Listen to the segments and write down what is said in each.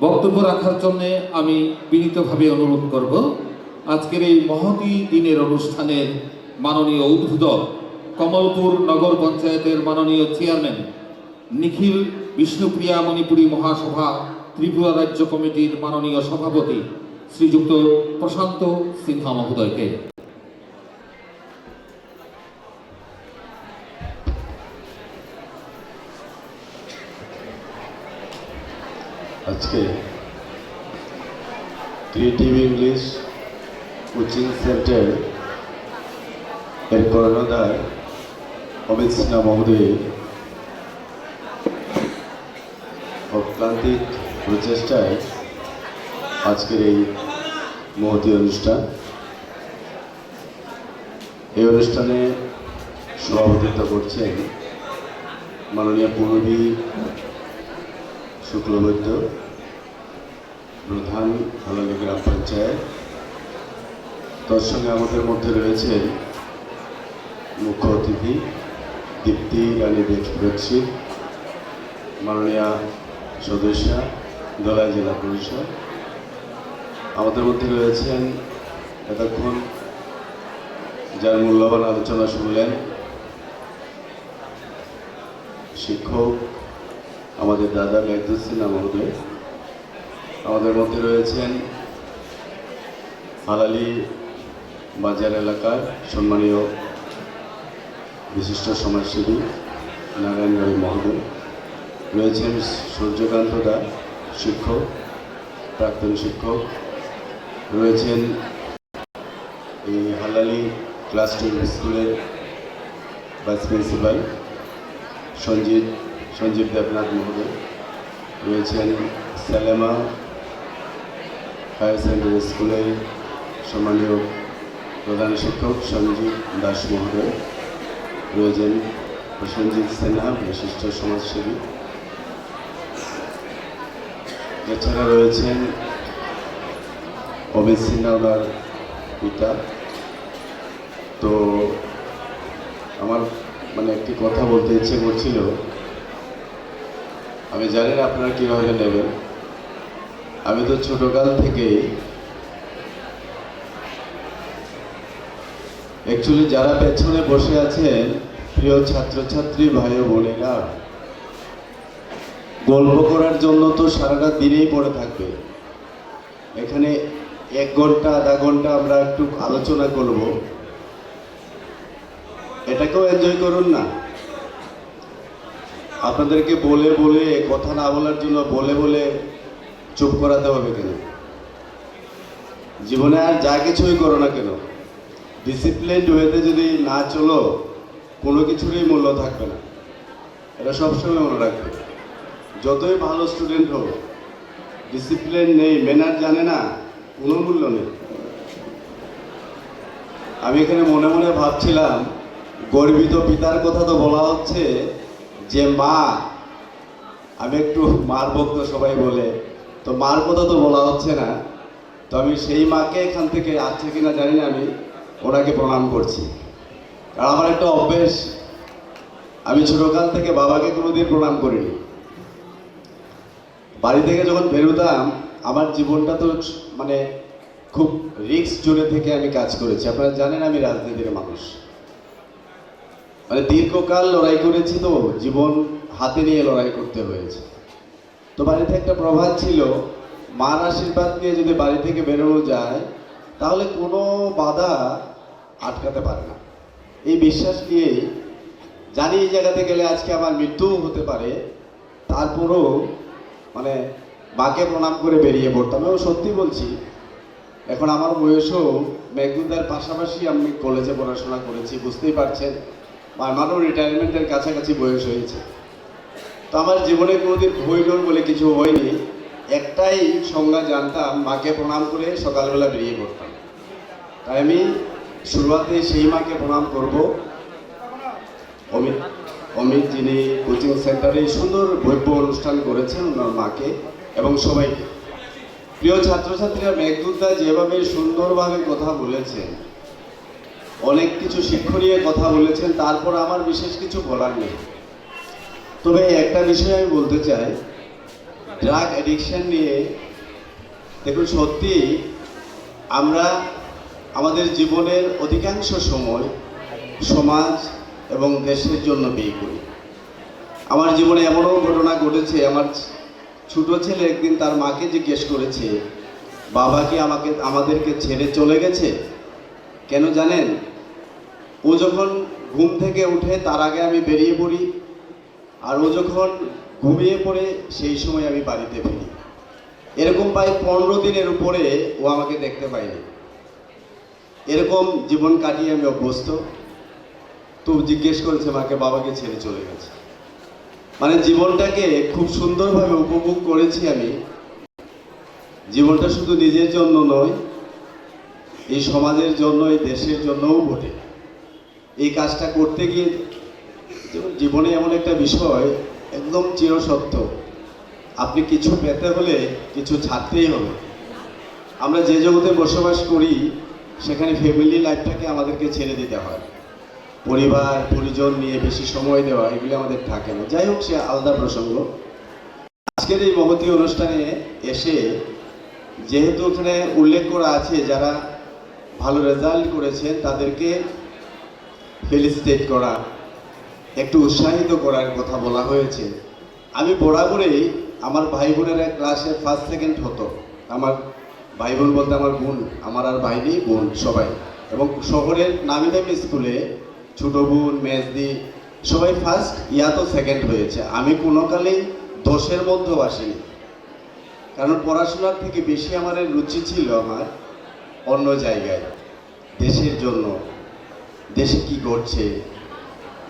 বক্তব্য রাখার জন্য আমি বিনীতভাবে অনুরোধ করব আজকের এই মহতী দিনের অনুষ্ঠানের মাননীয় উদ্বোধক কমলপুর নগর পঞ্চায়েতের মাননীয় চেয়ারম্যান নিখিল বিষ্ণুপ্রিয়া মণিপুরী মহাসভা ত্রিপুরা রাজ্য কমিটির মাননীয় সভাপতি শ্রীযুক্ত প্রশান্ত সিনহা মহোদয়কে। আজকে ক্রিয়েটিভ ইংলিশ কোচিং সেন্টার এর কর্ণধার অমিত সিনহা মহোদয়ের অক্লান্তিক প্রচেষ্টায় আজকের এই মহতী অনুষ্ঠান। এই অনুষ্ঠানে সভাপতিত্ব করছেন মাননীয় পূর্বী শুক্লবৈদ্য, প্রধান হালালি গ্রাম পঞ্চায়েত। তার সঙ্গে আমাদের মধ্যে রয়েছেন মুখ্য অতিথি দীপ্তি রানী দেবশ্রী, মাননীয় সদস্যা দলাই জেলা পরিষদ। আমাদের মধ্যে রয়েছেন এতক্ষণ যার মূল্যবান আলোচনা শুনলেন শিক্ষক আমাদের দাদা মেঘদূত সিনহা মহোদয়। আমাদের মধ্যে রয়েছেন হালালি বাজার এলাকার সম্মানীয় বিশিষ্ট সমাজসেবী নারায়ণ রায় মহোদয়। রয়েছেন সূর্যকান্ত দা, শিক্ষক, প্রাক্তন শিক্ষক। রয়েছেন এই হালালি ক্লাস 2 স্কুলের ভাইস প্রিন্সিপাল সঞ্জীব দেবনাথ মহোদয়। রয়েছেন সালেমা হায়ার সেকেন্ডারি স্কুলের সম্মানীয় প্রধান শিক্ষক সঞ্জীব দাস মহোদয়। রয়েছেন প্রসেনজিৎ সিনহা, বিশিষ্ট সমাজসেবী। এছাড়া রয়েছেন অমিত সিনহা ওনার পিতা। তো আমার একটি কথা বলতে ইচ্ছে করছিল, আমি জানি না আপনারা কীভাবে নেবেন। আমি তো ছোটকাল থেকেই অ্যাকচুয়ালি যারা পেছনে বসে আছেন প্রিয় ছাত্রছাত্রী ভাই ও বোনেরা, গল্প করার জন্য তো সারাটা দিনেই পড়ে থাকবে। এখানে 1 ঘন্টা আধা ঘন্টা আমরা একটু আলোচনা করব, এটাকেও এনজয় করুন না। আপনাদেরকে বলে বলে কথা না বলার জন্য বলে বলে চুপ করাতে হবে কেন? জীবনে আর যা কিছুই করো না কেন, ডিসিপ্লিনড ওয়েতে যদি না চলো কোনো কিছুরই মূল্য থাকবে না। এটা সবসময় মনে রাখবে। যতই ভালো স্টুডেন্ট হোক, ডিসিপ্লিন নেই, ম্যানার জানে না, কোনো মূল্য নেই। আমি এখানে মনে মনে ভাবছিলাম, গর্বিত পিতার কথা তো বলা হচ্ছে যে মা, আমি একটু মার ভক্ত সবাই বলে, তো মার কথা তো বলা হচ্ছে না। তো আমি সেই মাকে এখান থেকে আছে কিনা জানি না, আমি ওনাকে প্রণাম করছি। কারণ আমার একটা অভ্যেস, আমি ছোটকাল থেকে বাবাকে কোনোদিন প্রণাম করিনি। বাড়ি থেকে যখন বেরোতাম, আমার জীবনটা তো খুব রিস্ক জোনে থেকে আমি কাজ করেছি। আপনারা জানেন আমি রাজনীতির মানুষ, দীর্ঘকাল লড়াই করেছি, তো জীবন হাতে নিয়ে লড়াই করতে হয়েছে। তো বাড়িতে একটা প্রভাত ছিল, মার আশীর্বাদ নিয়ে যদি বাড়ি থেকে বেরোনো যায় তাহলে কোনো বাধা আটকাতে পারে না। এই বিশ্বাস নিয়েই জানি এই জায়গাতে গেলে আজকে আমার মৃত্যুও হতে পারে, তারপরও মাকে প্রণাম করে বেরিয়ে পড়তাম। এবং সত্যি বলছি, এখন আমার বয়সও মেঘদূতার পাশাপাশি আমি কলেজে পড়াশোনা করেছি, বুঝতেই পারছেন আমারও রিটায়ারমেন্টের কাছাকাছি বয়স হয়েছে। তো আমার জীবনে কোনোদিন ভয় ডর বলে কিছু হয়নি। একটাই সংজ্ঞা জানতাম, মাকে প্রণাম করে সকালবেলা বেরিয়ে পড়তাম। তাই আমি শুরুতে সেই মাকে প্রণাম করব। অমিত যিনি কোচিং সেন্টারে সুন্দর ভব্য অনুষ্ঠান করেছেন, ওনার মাকে এবং সবাইকে। প্রিয় ছাত্রছাত্রীরা, মেঘদূতদা যেভাবে সুন্দরভাবে কথা বলেছেন, অনেক কিছু শিক্ষণীয় কথা বলেছেন, তারপর আমার বিশেষ কিছু বলার নেই। তবে একটা বিষয় আমি বলতে চাই, ড্রাগ অ্যাডিকশন নিয়ে দেখুন, সত্যি আমরা আমাদের জীবনের অধিকাংশ সময় সমাজ এবং দেশের জন্য ব্যয় করি। আমার জীবনে এমনও ঘটনা ঘটেছে, আমার ছোট ছেলে একদিন তার মাকে জিজ্ঞেস করেছে, বাবা কি আমাদেরকে ছেড়ে চলে গেছে? কেন জানেন? ও যখন ঘুম থেকে উঠে তার আগে আমি বেরিয়ে পড়ি, আর ও যখন ঘুমিয়ে পড়ে সেই সময় আমি বাড়িতে ফিরি। এরকম প্রায় 15 দিনের উপরে ও আমাকে দেখতে পায়নি। এরকম জীবন কাটিয়ে আমি অভ্যস্ত। তো জিজ্ঞেস করেছে মাকে, বাবাকে ছেড়ে চলে গেছে। মানে জীবনটাকে খুব সুন্দরভাবে উপভোগ করেছি আমি। জীবনটা শুধু নিজের জন্য নয়, এই সমাজের জন্য, এই দেশের জন্যও বটে। এই কাজটা করতে গিয়ে জীবনে এমন একটা বিষয় একদম চিরসত্য, আপনি কিছু পেতে হলে কিছু ছাড়তেই হবে। আমরা যে জগতে বসবাস করি সেখানে ফ্যামিলি লাইফটাকে আমাদেরকে ছেড়ে দিতে হয়। পরিবার পরিজন নিয়ে বেশি সময় দেওয়া এগুলি আমাদের থাকে না। যাই হোক, সে আলাদা প্রসঙ্গ। আজকের এই মহতী অনুষ্ঠানে এসে যেহেতু ওখানে উল্লেখ করা আছে যারা ভালো রেজাল্ট করেছেন তাদেরকে ফেলিসিটেট করা, একটু উৎসাহিত করার কথা বলা হয়েছে। আমি বরাবরই আমার ভাই বোনেরা ক্লাসে ফার্স্ট সেকেন্ড হতো। আমার ভাই বোন বলতে আমার বোন, আমার আর ভাই নেই, বোন সবাই। এবং শহরের নামি দামি স্কুলে ছোট বোন, মেজদি সবাই ফার্স্ট, ইয়া তো সেকেন্ড হয়েছে। আমি কোনো কালেই 10-এর মধ্যেও আসিনি, কারণ পড়াশোনার থেকে বেশি আমার রুচি ছিল আমার অন্য জায়গায়, দেশের জন্য, দেশে কি ঘটছে,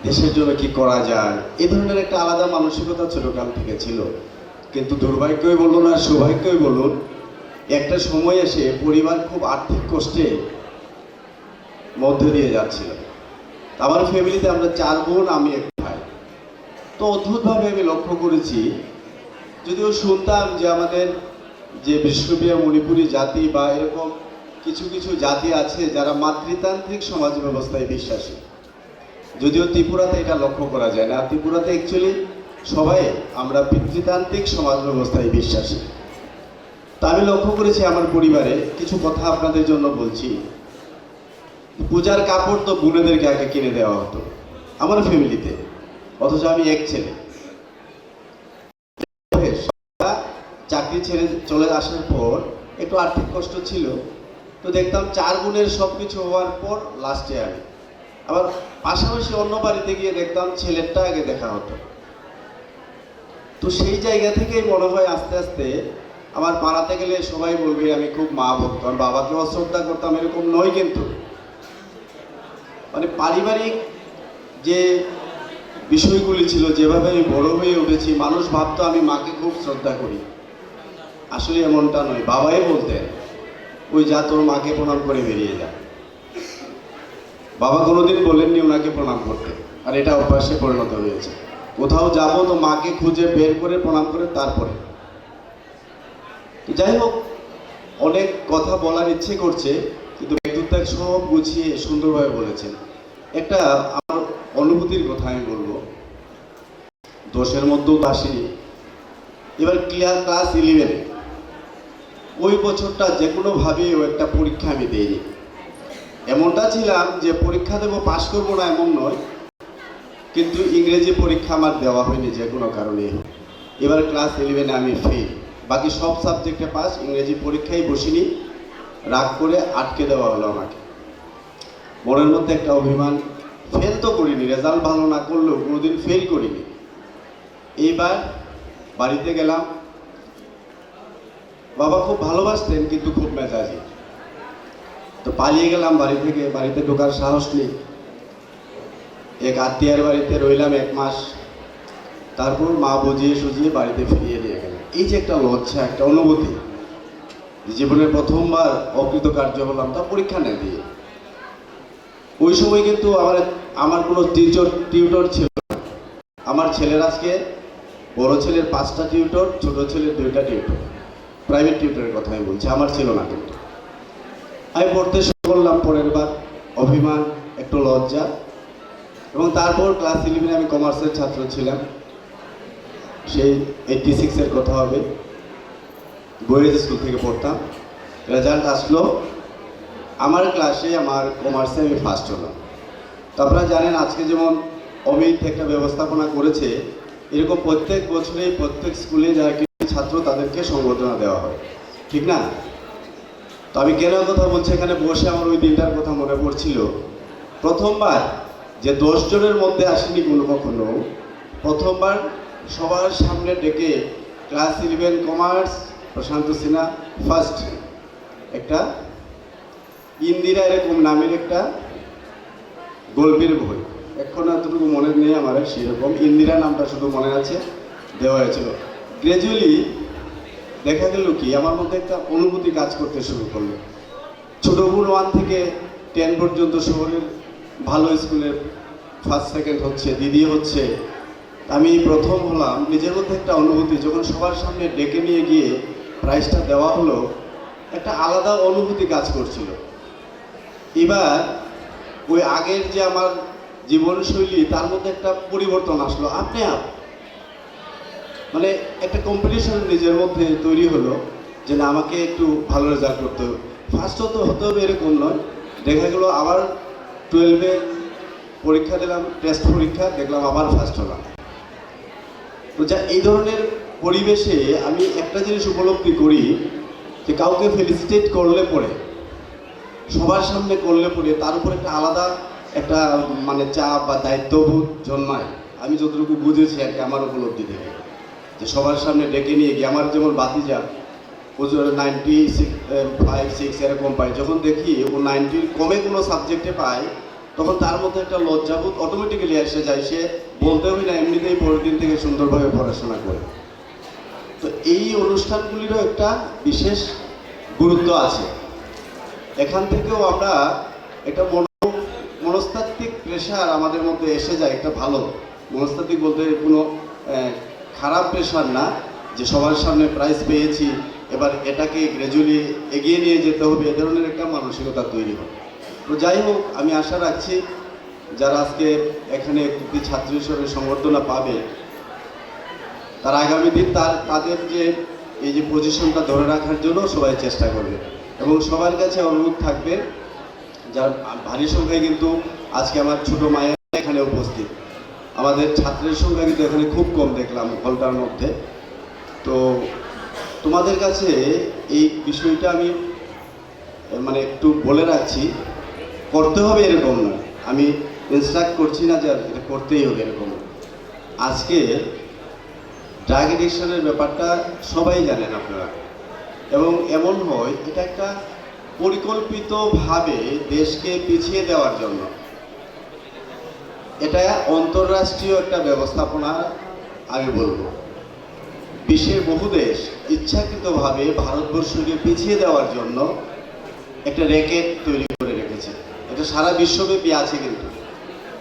দেশের জন্য কি করা যায়, এই ধরনের একটা আলাদা মানসিকতা ছোটকাল থেকে ছিল। কিন্তু দুর্ভাগ্যই বলুন আর সৌভাগ্যই বলুন, একটা সময় এসে পরিবার খুব আর্থিক কষ্টে মধ্যে দিয়ে যাচ্ছিল। আমার ফ্যামিলিতে আমরা 4 বোন, আমি এক ভাই। তো অদ্ভুতভাবে আমি লক্ষ্য করেছি, যদিও শুনতাম যে আমাদের যে বিষ্ণুপ্রিয়া মণিপুরী জাতি বা এরকম কিছু কিছু জাতি আছে যারা মাতৃতান্ত্রিক সমাজ ব্যবস্থায় বিশ্বাসী, যদিও ত্রিপুরাতে এটা লক্ষ্য করা যায় না। ত্রিপুরাতে অ্যাকচুয়ালি সবাই আমরা পিতৃতান্ত্রিক সমাজ ব্যবস্থায় বিশ্বাসী। তা আমি লক্ষ্য করেছি আমার পরিবারে কিছু কথা আপনাদের জন্য বলছি। পূজার কাপড় তো বোনেদেরকে আগে কিনে দেওয়া হতো আমার ফ্যামিলিতে, অথচ আমি এক ছেলে। চাকরি ছেড়ে চলে আসার পর একটু আর্থিক কষ্ট ছিল, তো দেখতাম 4 বোনের সব কিছু হওয়ার পর লাস্টে আমি। আবার পাশাপাশি অন্য বাড়িতে গিয়ে দেখতাম ছেলেরটা আগে দেখা হতো। তো সেই জায়গা থেকেই মনে হয় আস্তে আস্তে আমার পাড়াতে গেলে সবাই বলবে আমি খুব মা ভক্ত, আমি বাবাকে অশ্রদ্ধা করতাম এরকম নয়, কিন্তু মানে পারিবারিক যে বিষয়গুলি ছিল, যেভাবে আমি বড় হয়ে উঠেছি, মানুষ ভাবতো আমি মাকে খুব শ্রদ্ধা করি। আসলে এমনটা নয়। বাবাই বলতেন, ওই যা তোর মাকে প্রণাম করে বেরিয়ে যা। বাবা কোনোদিন বলেননি ওনাকে প্রণাম করতে, আর এটা অভ্যাসে পরিণত হয়েছে। কোথাও যাবো তো মাকে খুঁজে বের করে প্রণাম করে তারপরে। যাই হোক, অনেক কথা বলার ইচ্ছে করছে, কিন্তু বিদ্যুৎ সব গুছিয়ে সুন্দরভাবে বলেছেন। একটা আমার অনুভূতির কথা আমি বলবো, 10-এর মধ্যেও আসিনি। এবার ক্লাস 11-এ ওই বছরটা যে কোনোভাবেও একটা পরীক্ষা আমি দিইনি। এমনটা ছিলাম যে পরীক্ষা দেবো, পাশ করবো না এমন নয়, কিন্তু ইংরেজি পরীক্ষা আমার দেওয়া হয়নি যে কোনো কারণে। এবার ক্লাস 11-এ আমি ফেল, বাকি সব সাবজেক্টে পাস, ইংরেজি পরীক্ষায় বসিনি। রাগ করে আটকে দেওয়া হলো আমাকে। মনের মধ্যে একটা অভিমান, ফেল তো করিনি, রেজাল্ট ভালো না করলেও কোনোদিন ফেল করিনি। এইবার বাড়িতে গেলাম, বাবা খুব ভালোবাসতেন কিন্তু খুব মেজাজি। তো পালিয়ে গেলাম বাড়ি থেকে, বাড়িতে ঢোকার সাহস নেই। এক আত্মীয়ার বাড়িতে রইলাম 1 মাস, তারপর মা বুঝিয়ে সুঝিয়ে বাড়িতে ফিরিয়ে নিয়ে গেলেন। এই যে একটা লজ্জা, একটা অনুভূতি, জীবনের প্রথমবার অকৃতকার্য হলাম, তা পরীক্ষা না দিয়ে। ওই সময় কিন্তু আমার কোনো টিউটর ছিল না। আমার ছেলের আজকে বড় ছেলের 5টা টিউটর, ছোট ছেলের 2টা টিউটর, প্রাইভেট টিউটরের কথা আমি বলছি, আমার ছিল না। কিন্তু আমি পড়তে শুরু করলাম পরের বার, অভিমান, একটু লজ্জা। এবং তারপর ক্লাস 11-এ আমি কমার্সের ছাত্র ছিলাম, সেই 86-এর কথা হবে। বয়েজ স্কুল থেকে পড়তাম। রেজাল্ট আসলো, আমার ক্লাসে আমার কমার্সে আমি ফার্স্ট হলাম। তো আপনারা জানেন আজকে যেমন অমিত একটা ব্যবস্থাপনা করেছে, এরকম প্রত্যেক বছরেই প্রত্যেক স্কুলে যারা কৃতি ছাত্র তাদেরকে সংবর্ধনা দেওয়া হয়, ঠিক না? তো আমি কেন কথা বলছি, এখানে বসে আমার ওই দিনটার কথা মনে পড়ছিল। প্রথমবার যে 10 জনের মধ্যে আসেনি কোনো কখনো, প্রথমবার সবার সামনে ডেকে ক্লাস 11 কমার্স প্রশান্ত সিনহা ফার্স্ট, একটা ইন্দিরা এরকম নামের একটা গল্পের বই, এখন এতটুকু মনে নেই আমার, সেরকম ইন্দিরা নামটা শুধু মনে আছে, দেওয়া হয়েছিল। গ্র্যাজুয়ালি দেখা গেল কি আমার মধ্যে একটা অনুভূতি কাজ করতে শুরু করলো। ছোট বোন 1 থেকে 10 পর্যন্ত শহরের ভালো স্কুলের ফার্স্ট সেকেন্ড হচ্ছে, দিদি হচ্ছে, আমি প্রথম হলাম। নিজের মধ্যে একটা অনুভূতি, যখন সবার সামনে ডেকে নিয়ে গিয়ে প্রাইজটা দেওয়া হলো, একটা আলাদা অনুভূতি কাজ করছিল। এবার ওই আগের যে আমার জীবনশৈলী তার মধ্যে একটা পরিবর্তন আসলো আপনি মানে একটা কম্পিটিশন নিজের মধ্যে তৈরি হলো যে না আমাকে একটু ভালো রেজাল্ট করতে হবে, ফার্স্ট হতে হবে এরকম নয়। দেখা গেলো আবার 12-এ পরীক্ষা দিলাম, টেস্ট পরীক্ষা, দেখলাম আবার ফার্স্ট হলাম। তো যা এই ধরনের পরিবেশে আমি একটা জিনিস উপলব্ধি করি যে কাউকে ফেলিসিটেট করলে পরে, সবার সামনে করলে পরে তার উপর একটা আলাদা একটা মানে চাপ বা দায়িত্ববোধ জন্মায়। আমি যতটুকু বুঝেছি আর কি আমার উপলব্ধি থেকে, যে সবার সামনে ডেকে নিয়ে গিয়ে, আমার যেমন বাতিজা ও 96-5-6 এরকম পায়, যখন দেখি ও 90-র কমে কোনো সাবজেক্টে পায়, তখন তার মধ্যে একটা লজ্জাবোধ অটোমেটিক্যালি এসে যায়। সে বলতে হয় না, এমনিতেই পরের দিন থেকে সুন্দরভাবে পড়াশোনা করে। তো এই অনুষ্ঠানগুলিরও একটা বিশেষ গুরুত্ব আছে। এখান থেকেও আমরা একটা মনস্তাত্ত্বিক প্রেশার আমাদের মধ্যে এসে যায়, একটা ভালো মনস্তাত্ত্বিক বলতে কোনো খারাপ প্রেশার না, যে সবার সামনে প্রাইজ পেয়েছি এবার এটাকে গ্র্যাজুয়ালি এগিয়ে নিয়ে যেতে হবে, এ ধরনের একটা মানসিকতা তৈরি হয়। তো যাই হোক, আমি আশা রাখছি যারা আজকে এখানে কৃতি ছাত্র হিসেবে সংবর্ধনা পাবে, তার আগামী দিন তাদের যে এই যে পজিশনটা ধরে রাখার জন্য সবাই চেষ্টা করবে। এবং সবার কাছে অনুরোধ থাকবে, যার ভারী সংখ্যায় কিন্তু আজকে আমার ছোট মায়ের এখানে উপস্থিত, আমাদের ছাত্রের সংখ্যা কিন্তু এখানে খুব কম দেখলাম হলটার মধ্যে। তো তোমাদের কাছে এই বিষয়টা আমি মানে একটু বলে রাখছি, করতে হবে এরকম নয়, আমি ইনস্ট্রাক্ট করছি না যে এটা করতেই হবে এরকম। আজকে ড্রাগ এডিকশনের ব্যাপারটা সবাই জানেন আপনারা, এবং এমন হয় এটা একটা পরিকল্পিতভাবে দেশকে পিছিয়ে দেওয়ার জন্য, এটা অন্তর্রাষ্ট্রীয় একটা ব্যবস্থাপনা। আমি বলবো বিশ্বের বহু দেশ ইচ্ছাকৃতভাবে ভারতবর্ষকে পিছিয়ে দেওয়ার জন্য একটা র্যাকেট তৈরি করে রেখেছে। এটা সারা বিশ্বব্যাপী আছে, কিন্তু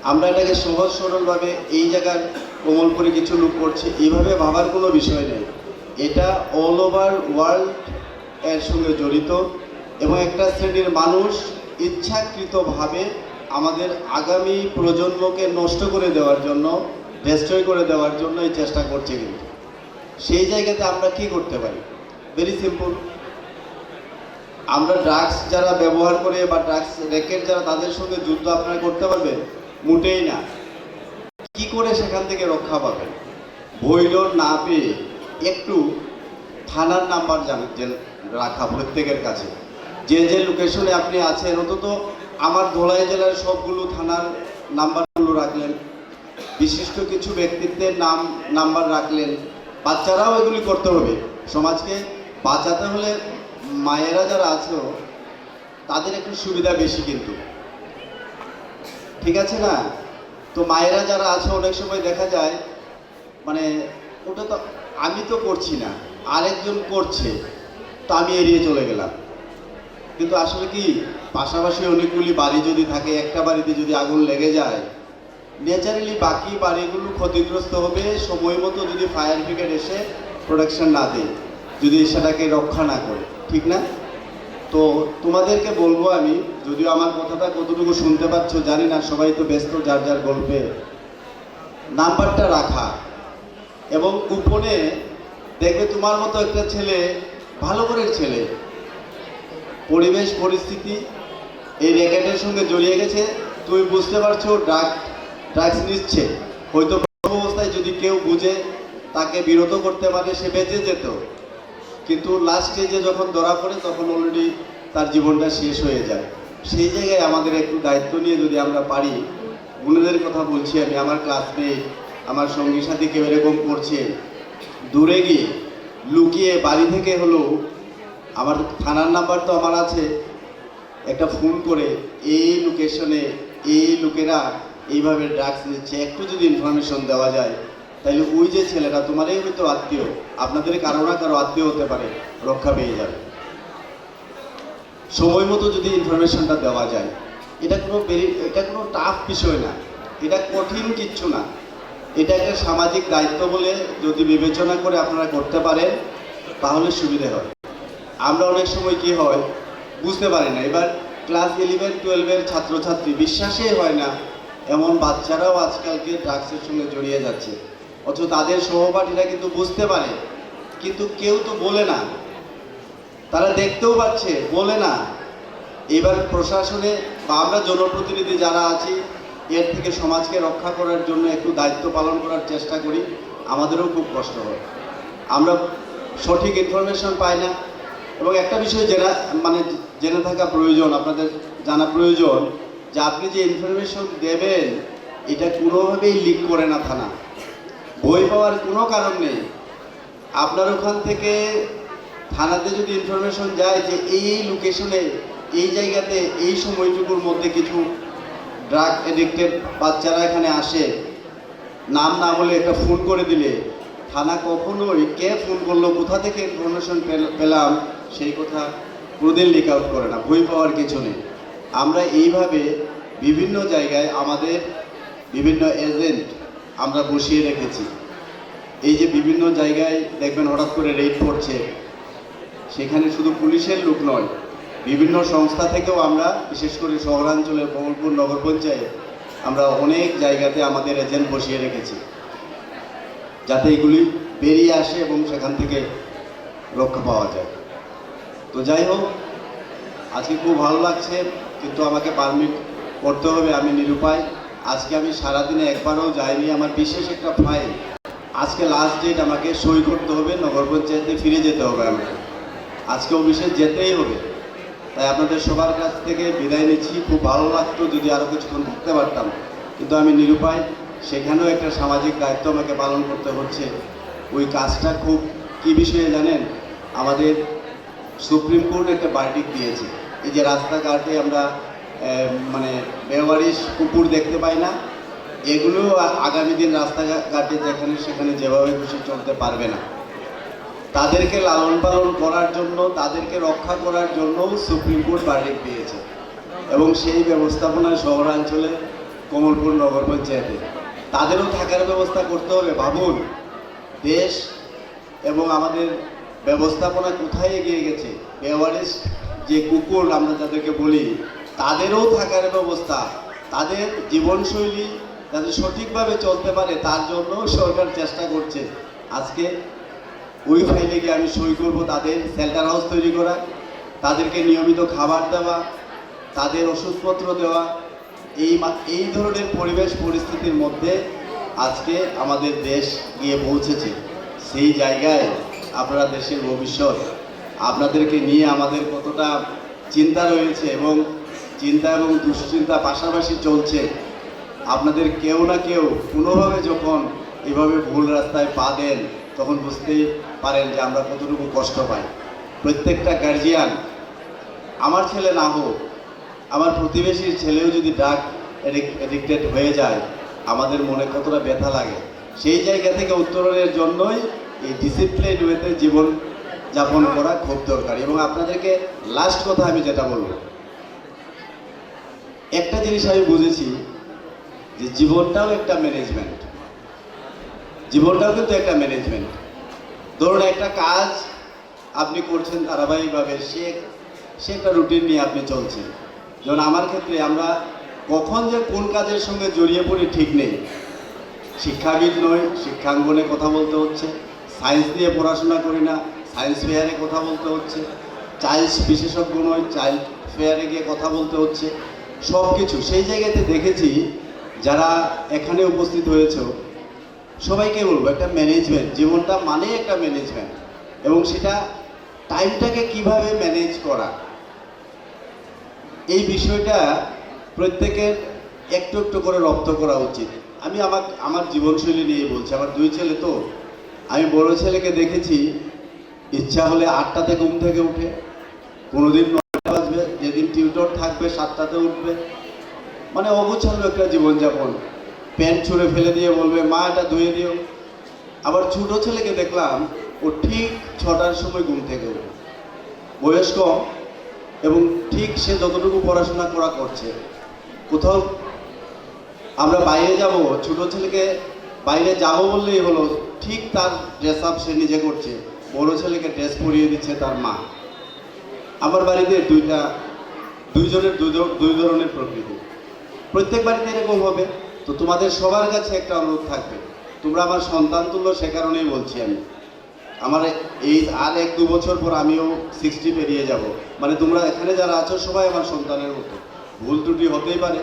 আমরা এটাকে সহজ সরলভাবে এই জায়গার কোমল করে কিছু লোক করছে এইভাবে ভাবার কোনো বিষয় নেই। এটা অল ওভার ওয়ার্ল্ড এর সঙ্গে জড়িত, এবং একটা শ্রেণীর মানুষ ইচ্ছাকৃতভাবে আমাদের আগামী প্রজন্মকে নষ্ট করে দেওয়ার জন্য, ডেস্ট্রয় করে দেওয়ার জন্য এই চেষ্টা করছে। কিন্তু সেই জায়গাতে আমরা কি করতে পারি? ভেরি সিম্পল, আমরা ড্রাগস যারা ব্যবহার করে বা ড্রাগস র্যাকেট যারা, তাদের সঙ্গে যুদ্ধ আপনারা করতে পারবেন? মোটেই না। কি করে সেখান থেকে রক্ষা পাবেন? ভৈরব না পেয়ে একটু থানার নাম্বার রাখা প্রত্যেকের কাছে, যে যে লোকেশনে আপনি আছেন, অন্তত আমার ধলাই জেলার সবগুলো থানার নাম্বারগুলো রাখলেন, বিশিষ্ট কিছু ব্যক্তিত্বের নাম্বার রাখলেন। বাচ্চারাও এগুলি করতে হবে। সমাজকে বাঁচাতে হলে মায়েরা যারা আছো তাদের একটু সুবিধা বেশি, কিন্তু ঠিক আছে না? তো মায়েরা যারা আছে, অনেক সময় দেখা যায় মানে ওটা তো আমি তো করছি না, আরেকজন করছে, তো আমি এড়িয়ে চলে গেলাম। কিন্তু আসলে কি, পাশাপাশি অনেকগুলি বাড়ি যদি থাকে, একটা বাড়িতে যদি আগুন লেগে যায়, ন্যাচারালি বাকি বাড়িগুলো ক্ষতিগ্রস্ত হবে সময় মতো, যদি ফায়ার ব্রিগেড এসে প্রোটেকশন না দেয়, যদি সেটাকে রক্ষা না করে, ঠিক না? তো তোমাদেরকে বলবো আমি, যদিও আমার কথাটা কতটুকু শুনতে পাচ্ছ জানি না, সবাই তো ব্যস্ত যার যার গল্পে, নাম্বারটা রাখা। এবং গোপনে দেখবে তোমার মতো একটা ছেলে ভালো করে ছেলে, পরিবেশ পরিস্থিতি এই র্যাকেটের সঙ্গে জড়িয়ে গেছে, তুমি বুঝতে পারছো ড্রাগস নিচ্ছে, হয়তো প্রথম অবস্থায় যদি কেউ বুঝে তাকে বিরত করতে পারে সে বেঁচে যেত, কিন্তু লাস্ট স্টেজে যখন ধরা পড়ে তখন অলরেডি তার জীবনটা শেষ হয়ে যায়। সেই জায়গায় আমাদের একটু দায়িত্ব নিয়ে যদি আমরা পারি, গুণেদের কথা বলছি আমি, আমার ক্লাসমেট আমার সঙ্গী সাথী কেউ এরকম করছে, দূরে গিয়ে লুকিয়ে বাড়ি থেকে হলো, আমার থানার নাম্বার তো আমার আছে, একটা ফোন করে এই লোকেশনে এই লোকেরা এইভাবে ড্রাগস নিচ্ছে, একটু যদি ইনফরমেশন দেওয়া যায়, তাহলে ওই যে ছেলেটা তোমারই হয়তো আত্মীয়, আপনাদের কারো না কারো আত্মীয় হতে পারে, রক্ষা পেয়ে যাবে। সময় মতো যদি ইনফরমেশনটা দেওয়া যায়, এটা কোনো টাফ বিষয় না, এটা কঠিন কিচ্ছু না, এটা একটা সামাজিক দায়িত্ব বলে যদি বিবেচনা করে আপনারা করতে পারেন তাহলে সুবিধে হয়। আমরা অনেক সময় কি হয় বুঝতে পারি না, এবার ক্লাস 11-12-এর ছাত্রছাত্রী, বিশ্বাসই হয় না এমন বাচ্চারাও আজকালকে ড্রাগসের সঙ্গে জড়িয়ে যাচ্ছে, অথচ তাদের সহপাঠীরা কিন্তু বুঝতে পারে, কিন্তু কেউ তো বলে না, তারা দেখতেও পাচ্ছে বলে না। এবার প্রশাসনে বা আমরা জনপ্রতিনিধি যারা আছি, এর থেকে সমাজকে রক্ষা করার জন্য একটু দায়িত্ব পালন করার চেষ্টা করি, আমাদেরও খুব কষ্ট হয়, আমরা সঠিক ইনফরমেশন পাই না। এবং একটা বিষয় জেনে থাকা প্রয়োজন, আপনাদের জানা প্রয়োজন, যে আপনি যে ইনফরমেশন দেবেন এটা কোনোভাবেই লিক করে না থানা, বই পাওয়ার কোনো কারণ নেই। আপনার ওখান থেকে থানাতে যদি ইনফরমেশন যায় যে এই লোকেশনে এই জায়গাতে এই সময়টুকুর মধ্যে কিছু ড্রাগ এডিক্টেড বাচ্চারা এখানে আসে, নাম না বলে একটা ফোন করে দিলে থানা কখনোই কে ফোন করলো, কোথা থেকে ইনফরমেশন পেলাম সেই কথা কোনোদিন লিক আউট করে না, বই পাওয়ার কিছু নেই। আমরা এইভাবে বিভিন্ন জায়গায় আমাদের বিভিন্ন এজেন্ট আমরা বসিয়ে রেখেছি। এই যে বিভিন্ন জায়গায় দেখবেন হঠাৎ করে রেড পড়ছে, সেখানে শুধু পুলিশের লোক নয়, বিভিন্ন সংস্থা থেকেও আমরা, বিশেষ করে শহরাঞ্চলের কমলপুর নগর পঞ্চায়েত, আমরা অনেক জায়গাতে আমাদের এজেন্ট বসিয়ে রেখেছি যাতে এগুলি বেরিয়ে আসে এবং সেখান থেকে রক্ষা পাওয়া যায়। তো যাই হোক, আজকে খুব ভালো লাগছে, কিন্তু আমাকে পারমিট করতে হবে, আমি নিরুপায়। আজকে আমি সারাদিনে একবারও যাইনি, আমার বিশেষ একটা ফাইল, আজকে লাস্ট ডেট, আমাকে সই করতে হবে, নগর পঞ্চায়েতে ফিরে যেতে হবে, আমাকে আজকে অফিসে যেতেই হবে। তাই আপনাদের সবার কাছ থেকে বিদায় নিচ্ছি। খুব ভালো লাগতো যদি আরও কিছুক্ষণ থাকতে পারতাম, কিন্তু আমি নিরুপায়, সেখানেও একটা সামাজিক দায়িত্ব আমাকে পালন করতে হচ্ছে। ওই কাজটা খুব কী বিষয়ে জানেন, আমাদের সুপ্রিম কোর্ট একটা ভার্ডিক্ট দিয়েছে, এই যে রাস্তাঘাটে আমরা বেওয়ারিশ কুকুর দেখতে পাই না, এগুলো আগামী দিন রাস্তাঘাটে যেখানে সেখানে যেভাবে খুশি চলতে পারবে না। তাদেরকে লালন পালন করার জন্য, তাদেরকে রক্ষা করার জন্য সুপ্রিম কোর্ট ভার্ডিক্ট দিয়েছে, এবং সেই ব্যবস্থাপনা শহরাঞ্চলে কমলপুর নগর পঞ্চায়েতে তাদেরও থাকার ব্যবস্থা করতে হবে। ভাবুন, দেশ এবং আমাদের ব্যবস্থাপনা কোথায় এগিয়ে গেছে। বেওয়ারিশ যে কুকুর আমরা যাদেরকে বলি, তাদেরও থাকার ব্যবস্থা, তাদের জীবনশৈলী যাতে সঠিকভাবে চলতে পারে তার জন্য সরকার চেষ্টা করছে। আজকে ওই ফাইলে গিয়ে আমি সই করব, তাদের শেল্টার হাউস তৈরি করা, তাদেরকে নিয়মিত খাবার দেওয়া, তাদের ওষুধপত্র দেওয়া, এই ধরনের পরিবেশ পরিস্থিতির মধ্যে আজকে আমাদের দেশ গিয়ে পৌঁছেছে। সেই জায়গায় আপনারা দেশের ভবিষ্যৎ, আপনাদেরকে নিয়ে আমাদের কতটা চিন্তা রয়েছে, এবং চিন্তা এবং দুশ্চিন্তা পাশাপাশি চলছে। আপনাদের কেউ না কেউ কোনোভাবে যখন এভাবে ভুল রাস্তায় পা দেন, তখন বুঝতেই পারেন যে আমরা কতটুকু কষ্ট পাই। প্রত্যেকটা গার্জিয়ান, আমার ছেলে না হোক, আমার প্রতিবেশীর ছেলেও যদি ড্রাগ এডিক্টেড হয়ে যায়, আমাদের মনে কতটা ব্যথা লাগে। সেই জায়গা থেকে উত্তরণের জন্যই এই ডিসিপ্লিন ওয়েতে জীবন যাপন করা খুব দরকার। এবং আপনাদেরকে লাস্ট কথা আমি যেটা বলবো, একটা জিনিস আমি বুঝেছি যে জীবনটাও একটা ম্যানেজমেন্ট, জীবনটাও কিন্তু একটা ম্যানেজমেন্ট। ধরুন একটা কাজ আপনি করছেন ধারাবাহিকভাবে, সে একটা রুটিন নিয়ে আপনি চলছেন। যেমন আমার ক্ষেত্রে আমরা কখন যে কোন কাজের সঙ্গে জড়িয়ে পড়ি ঠিক নেই। শিক্ষাবিদ নই, শিক্ষাঙ্গনে কথা বলতে হচ্ছে, সায়েন্স নিয়ে পড়াশোনা করি না, সায়েন্স ফেয়ারে কথা বলতে হচ্ছে, চাইল্ড বিশেষজ্ঞ নয় চাইল্ড ফেয়ারে গিয়ে কথা বলতে হচ্ছে, সব কিছু সেই জায়গাতে দেখেছি। যারা এখানে উপস্থিত হয়েছে সবাইকে বলবো একটা ম্যানেজমেন্ট, জীবনটা মানে একটা ম্যানেজমেন্ট, এবং সেটা টাইমটাকে কিভাবে ম্যানেজ করা, এই বিষয়টা প্রত্যেকের একটু একটু করে রপ্ত করা উচিত। আমি আমার জীবনশৈলী নিয়ে বলছি। আমার দুই ছেলে তো, আমি বড় ছেলেকে দেখেছি ইচ্ছা হলে 8টাতে ঘুম থেকে উঠে, কোনোদিন 9টা বাজবে, যেদিন টিউটর থাকবে 7টাতে উঠবে, মানে অগোছালো একটা জীবনযাপন। প্যান্ট ছুঁড়ে ফেলে দিয়ে বলবে মা এটা ধুয়ে দিও। আবার ছোট ছেলেকে দেখলাম ও ঠিক 6টার সময় ঘুম থেকে উঠে, বয়স কম এবং ঠিক সে যতটুকু পড়াশোনা করছে। কোথাও আমরা বাইরে যাব, ছোট ছেলেকে বাইরে যাব বললেই হলো, ঠিক তার ড্রেস আপ সে নিজে করছে, বড় ছেলেকে ড্রেস পরিয়ে দিচ্ছে তার মা। আমার বাড়িতে দুইজনের দুই ধরনের প্রকৃতি, প্রত্যেক বাড়িতে এরকম হবে। তো তোমাদের সবার কাছে একটা অনুরোধ থাকবে, তোমরা আমার সন্তান তুল্য, সে কারণেই বলছি আমি। আমার এই আর 1-2 বছর পর আমিও 60 পেরিয়ে যাব, মানে তোমরা এখানে যারা আছো সবাই আমার সন্তানের মতো, ভুল ত্রুটি হতেই পারে,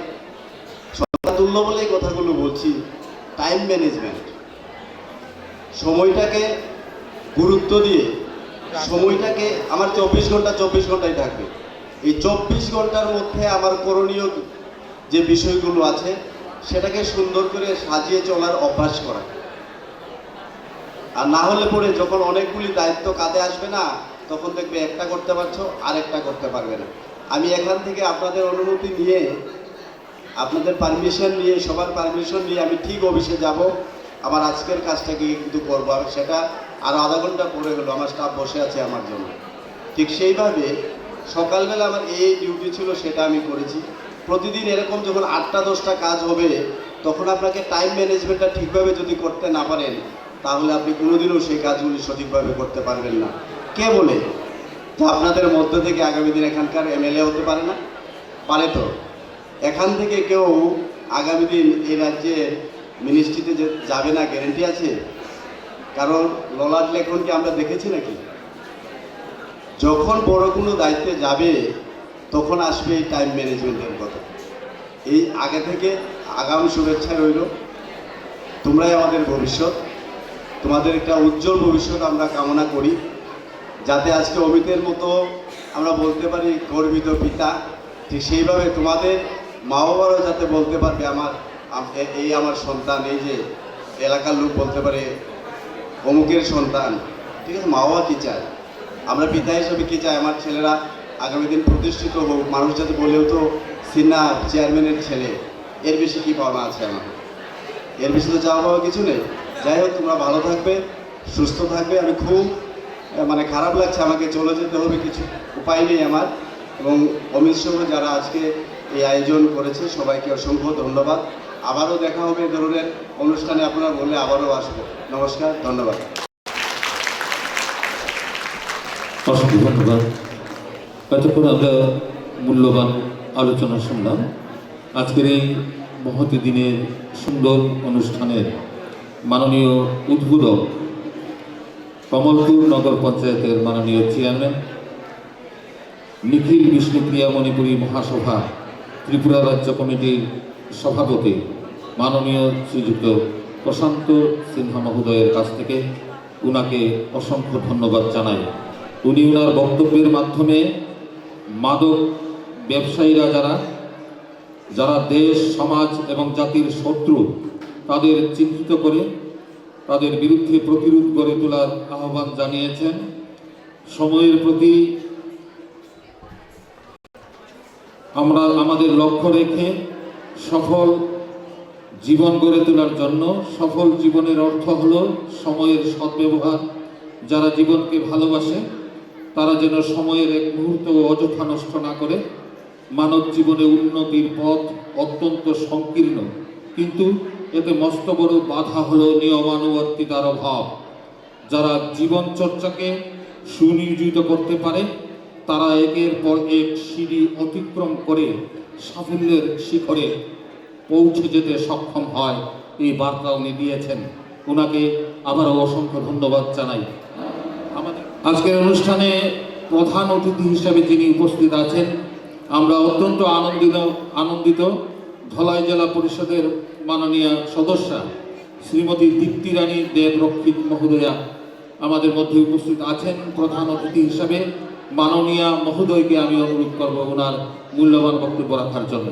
সন্তান তুল্য বলে এই কথাগুলো বলছি। টাইম ম্যানেজমেন্ট, সময়টাকে গুরুত্ব দিয়ে, সময়টাকে আমার 24 ঘন্টাই থাকবে। এই 24 ঘন্টার মধ্যে আমার করণীয় যে বিষয়গুলো আছে সেটাকে সুন্দর করে সাজিয়ে চলার অভ্যাস করা। আর না হলে পরে যখন অনেকগুলি দায়িত্ব কাঁধে আসবে না, তখন দেখবে একটা করতে পারছো আর একটা করতে পারবে না। আমি এখান থেকে আপনাদের অনুমতি নিয়ে, আপনাদের পারমিশন নিয়ে, সবার পারমিশন নিয়ে আমি ঠিক অফিসে যাব, আমার আজকের কাজটাকে কিন্তু করবো। আমি সেটা আরও আধা ঘন্টা পরে হলো, আমার স্টাফ বসে আছে আমার জন্য। ঠিক সেইভাবে সকালবেলা আমার এই ডিউটি ছিল, সেটা আমি করেছি। প্রতিদিন এরকম যখন 8টা-10টা কাজ হবে, তখন আপনাকে টাইম ম্যানেজমেন্টটা ঠিকভাবে যদি করতে না পারেন, তাহলে আপনি কোনোদিনও সেই কাজগুলি সঠিকভাবে করতে পারবেন না। কে বলে যে আপনাদের মধ্য থেকে আগামী দিন এখানকার এমএলএ হতে পারে না? পারে তো। এখান থেকে কেউ আগামী দিন এই রাজ্যের মিনিস্ট্রিতে যে যাবে না, গ্যারেন্টি আছে? কারণ ললাট লেখন কি আমরা দেখেছি নাকি? যখন বড় কোনো দায়িত্বে যাবে তখন আসবে এই টাইম ম্যানেজমেন্টের কথা। এই আগে থেকে আগামী শুভেচ্ছা রইল। তোমরাই আমাদের ভবিষ্যৎ, তোমাদের একটা উজ্জ্বল ভবিষ্যৎ আমরা কামনা করি, যাতে আজকে অমিতের মতো আমরা বলতে পারি গর্বিত পিতা, ঠিক সেইভাবে তোমাদের মা বাবারাও যাতে বলতে পারবে এই আমার সন্তান, এই যে এলাকার লোক বলতে পারে অমুকের সন্তান। ঠিক আছে, মা বাবা কী চায়, আমরা পিতা হিসেবে কী চাই, আমার ছেলেরা আগামী দিন প্রতিষ্ঠিত হোক, মানুষ যাতে বলেও তো সিনিয়র চেয়ারম্যানের ছেলে, এর বেশি কী পাওনা আছে আমাদের? এর বেশি তো চাওয়া পাওয়া কিছু নেই। যাই হোক, তোমরা ভালো থাকবে, সুস্থ থাকবে। আমি খুব খারাপ লাগছে, আমাকে চলে যেতে হবে, কিছু উপায় নেই আমার। এবং অমিত সহ যারা আজকে এই আয়োজন করেছে সবাইকে অসংখ্য ধন্যবাদ। আবারও দেখা হবে এ ধরনের অনুষ্ঠানে, আপনারা বললে আবারও আসবো। নমস্কার, ধন্যবাদ। অসংখ্য ধন্যবাদ। এতক্ষণ আমরা মূল্যবান আলোচনা শুনলাম। আজকের এই মহতি দিনের সুন্দর অনুষ্ঠানের মাননীয় উদ্বোধক কমলপুর নগর পঞ্চায়েতের মাননীয় চেয়ারম্যান, নিখিল বিষ্ণুপ্রিয়া মণিপুরী মহাসভা ত্রিপুরা রাজ্য কমিটির সভাপতি মাননীয় শ্রীযুক্ত প্রশান্ত সিনহা মহোদয়ের কাছ থেকে উনাকে অসংখ্য ধন্যবাদ জানাই। উনি ওনার বক্তব্যের মাধ্যমে মাদক ব্যবসায়ীরা যারা দেশ, সমাজ এবং জাতির শত্রু, তাদের চিহ্নিত করে তাদের বিরুদ্ধে প্রতিরোধ গড়ে তোলার আহ্বান জানিয়েছেন। সময়ের প্রতি আমরা আমাদের লক্ষ্য রেখে সফল জীবন গড়ে তোলার জন্য, সফল জীবনের অর্থ হল সময়ের সদ্ব্যবহার। যারা জীবনকে ভালোবাসে তারা যেন সময়ের এক মুহূর্ত অযথা নষ্ট না করে। মানব জীবনে উন্নতির পথ অত্যন্ত সংকীর্ণ, কিন্তু এতে মস্ত বড় বাধা হলো নিয়মানুবর্তিতার অভাব। যারা জীবন চর্চাকে সুনিয়োজিত করতে পারে তারা একের পর এক সিঁড়ি অতিক্রম করে সাফল্যের শিখরে পৌঁছে যেতে সক্ষম হয়। এই বার্তা উনি দিয়েছেন, ওনাকে আবারও অসংখ্য ধন্যবাদ জানাই। আজকের অনুষ্ঠানে প্রধান অতিথি হিসেবে যিনি উপস্থিত আছেন, আমরা অত্যন্ত আনন্দিত ধলাই জেলা পরিষদের মাননীয় সদস্যা শ্রীমতী দীপ্তি রানী দেবরক্ষিত মহোদয়া আমাদের মধ্যে উপস্থিত আছেন। প্রধান অতিথি হিসাবে মাননীয়া মহোদয়কে আমি অনুরোধ করব ওনার মূল্যবান বক্তব্য রাখার জন্য।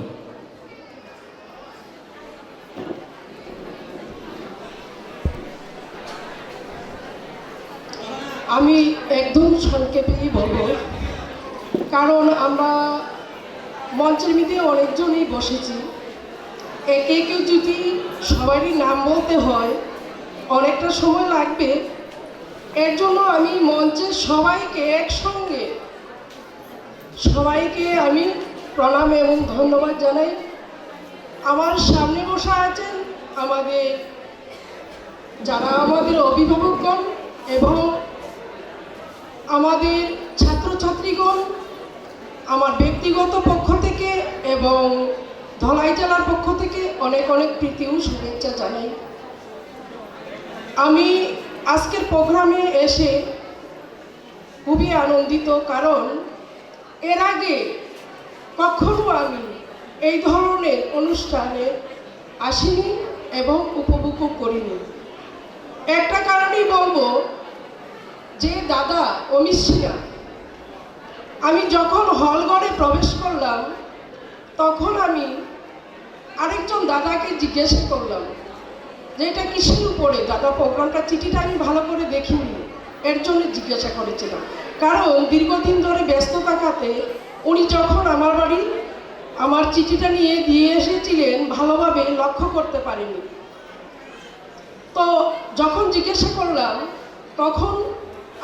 আমি একদম সংক্ষেপেই বলবো, কারণ আমরা মঞ্চের মধ্যে অনেকজনই বসেছি। একে কেউ যদি সবারই নাম বলতে হয় অনেকটা সময় লাগবে। এর জন্য আমি মঞ্চের সবাইকে একসঙ্গে আমি প্রণাম এবং ধন্যবাদ জানাই। আমার সামনে বসা আছেন আমাদের অভিভাবকগণ এবং আমাদের ছাত্রছাত্রীগণ, আমার ব্যক্তিগত পক্ষ থেকে এবং ধলাই জেলার পক্ষ থেকে অনেক অনেক প্রীতি ও শুভেচ্ছা জানাই। আমি আজকের প্রোগ্রামে এসে খুবই আনন্দিত, কারণ এর আগে কখনো আমি এই ধরনের অনুষ্ঠানে আসিনি এবং উপভোগ করিনি। একটা কারণেই বলবো যে দাদা অমিত সিনহা, আমি যখন হলঘরে প্রবেশ করলাম তখন আমি আরেকজন দাদাকে জিজ্ঞাসা করলাম যে এটা কিসের উপরে দাদা প্রোগ্রামটা, চিঠিটা আমি ভালো করে দেখিনি, এর জন্য জিজ্ঞাসা করেছিলাম। কারণ দীর্ঘদিন ধরে ব্যস্ত থাকাতে উনি যখন আমার বাড়ি আমার চিঠিটা নিয়ে দিয়ে এসেছিলেন ভালোভাবে লক্ষ্য করতে পারিনি। তো যখন জিজ্ঞাসা করলাম তখন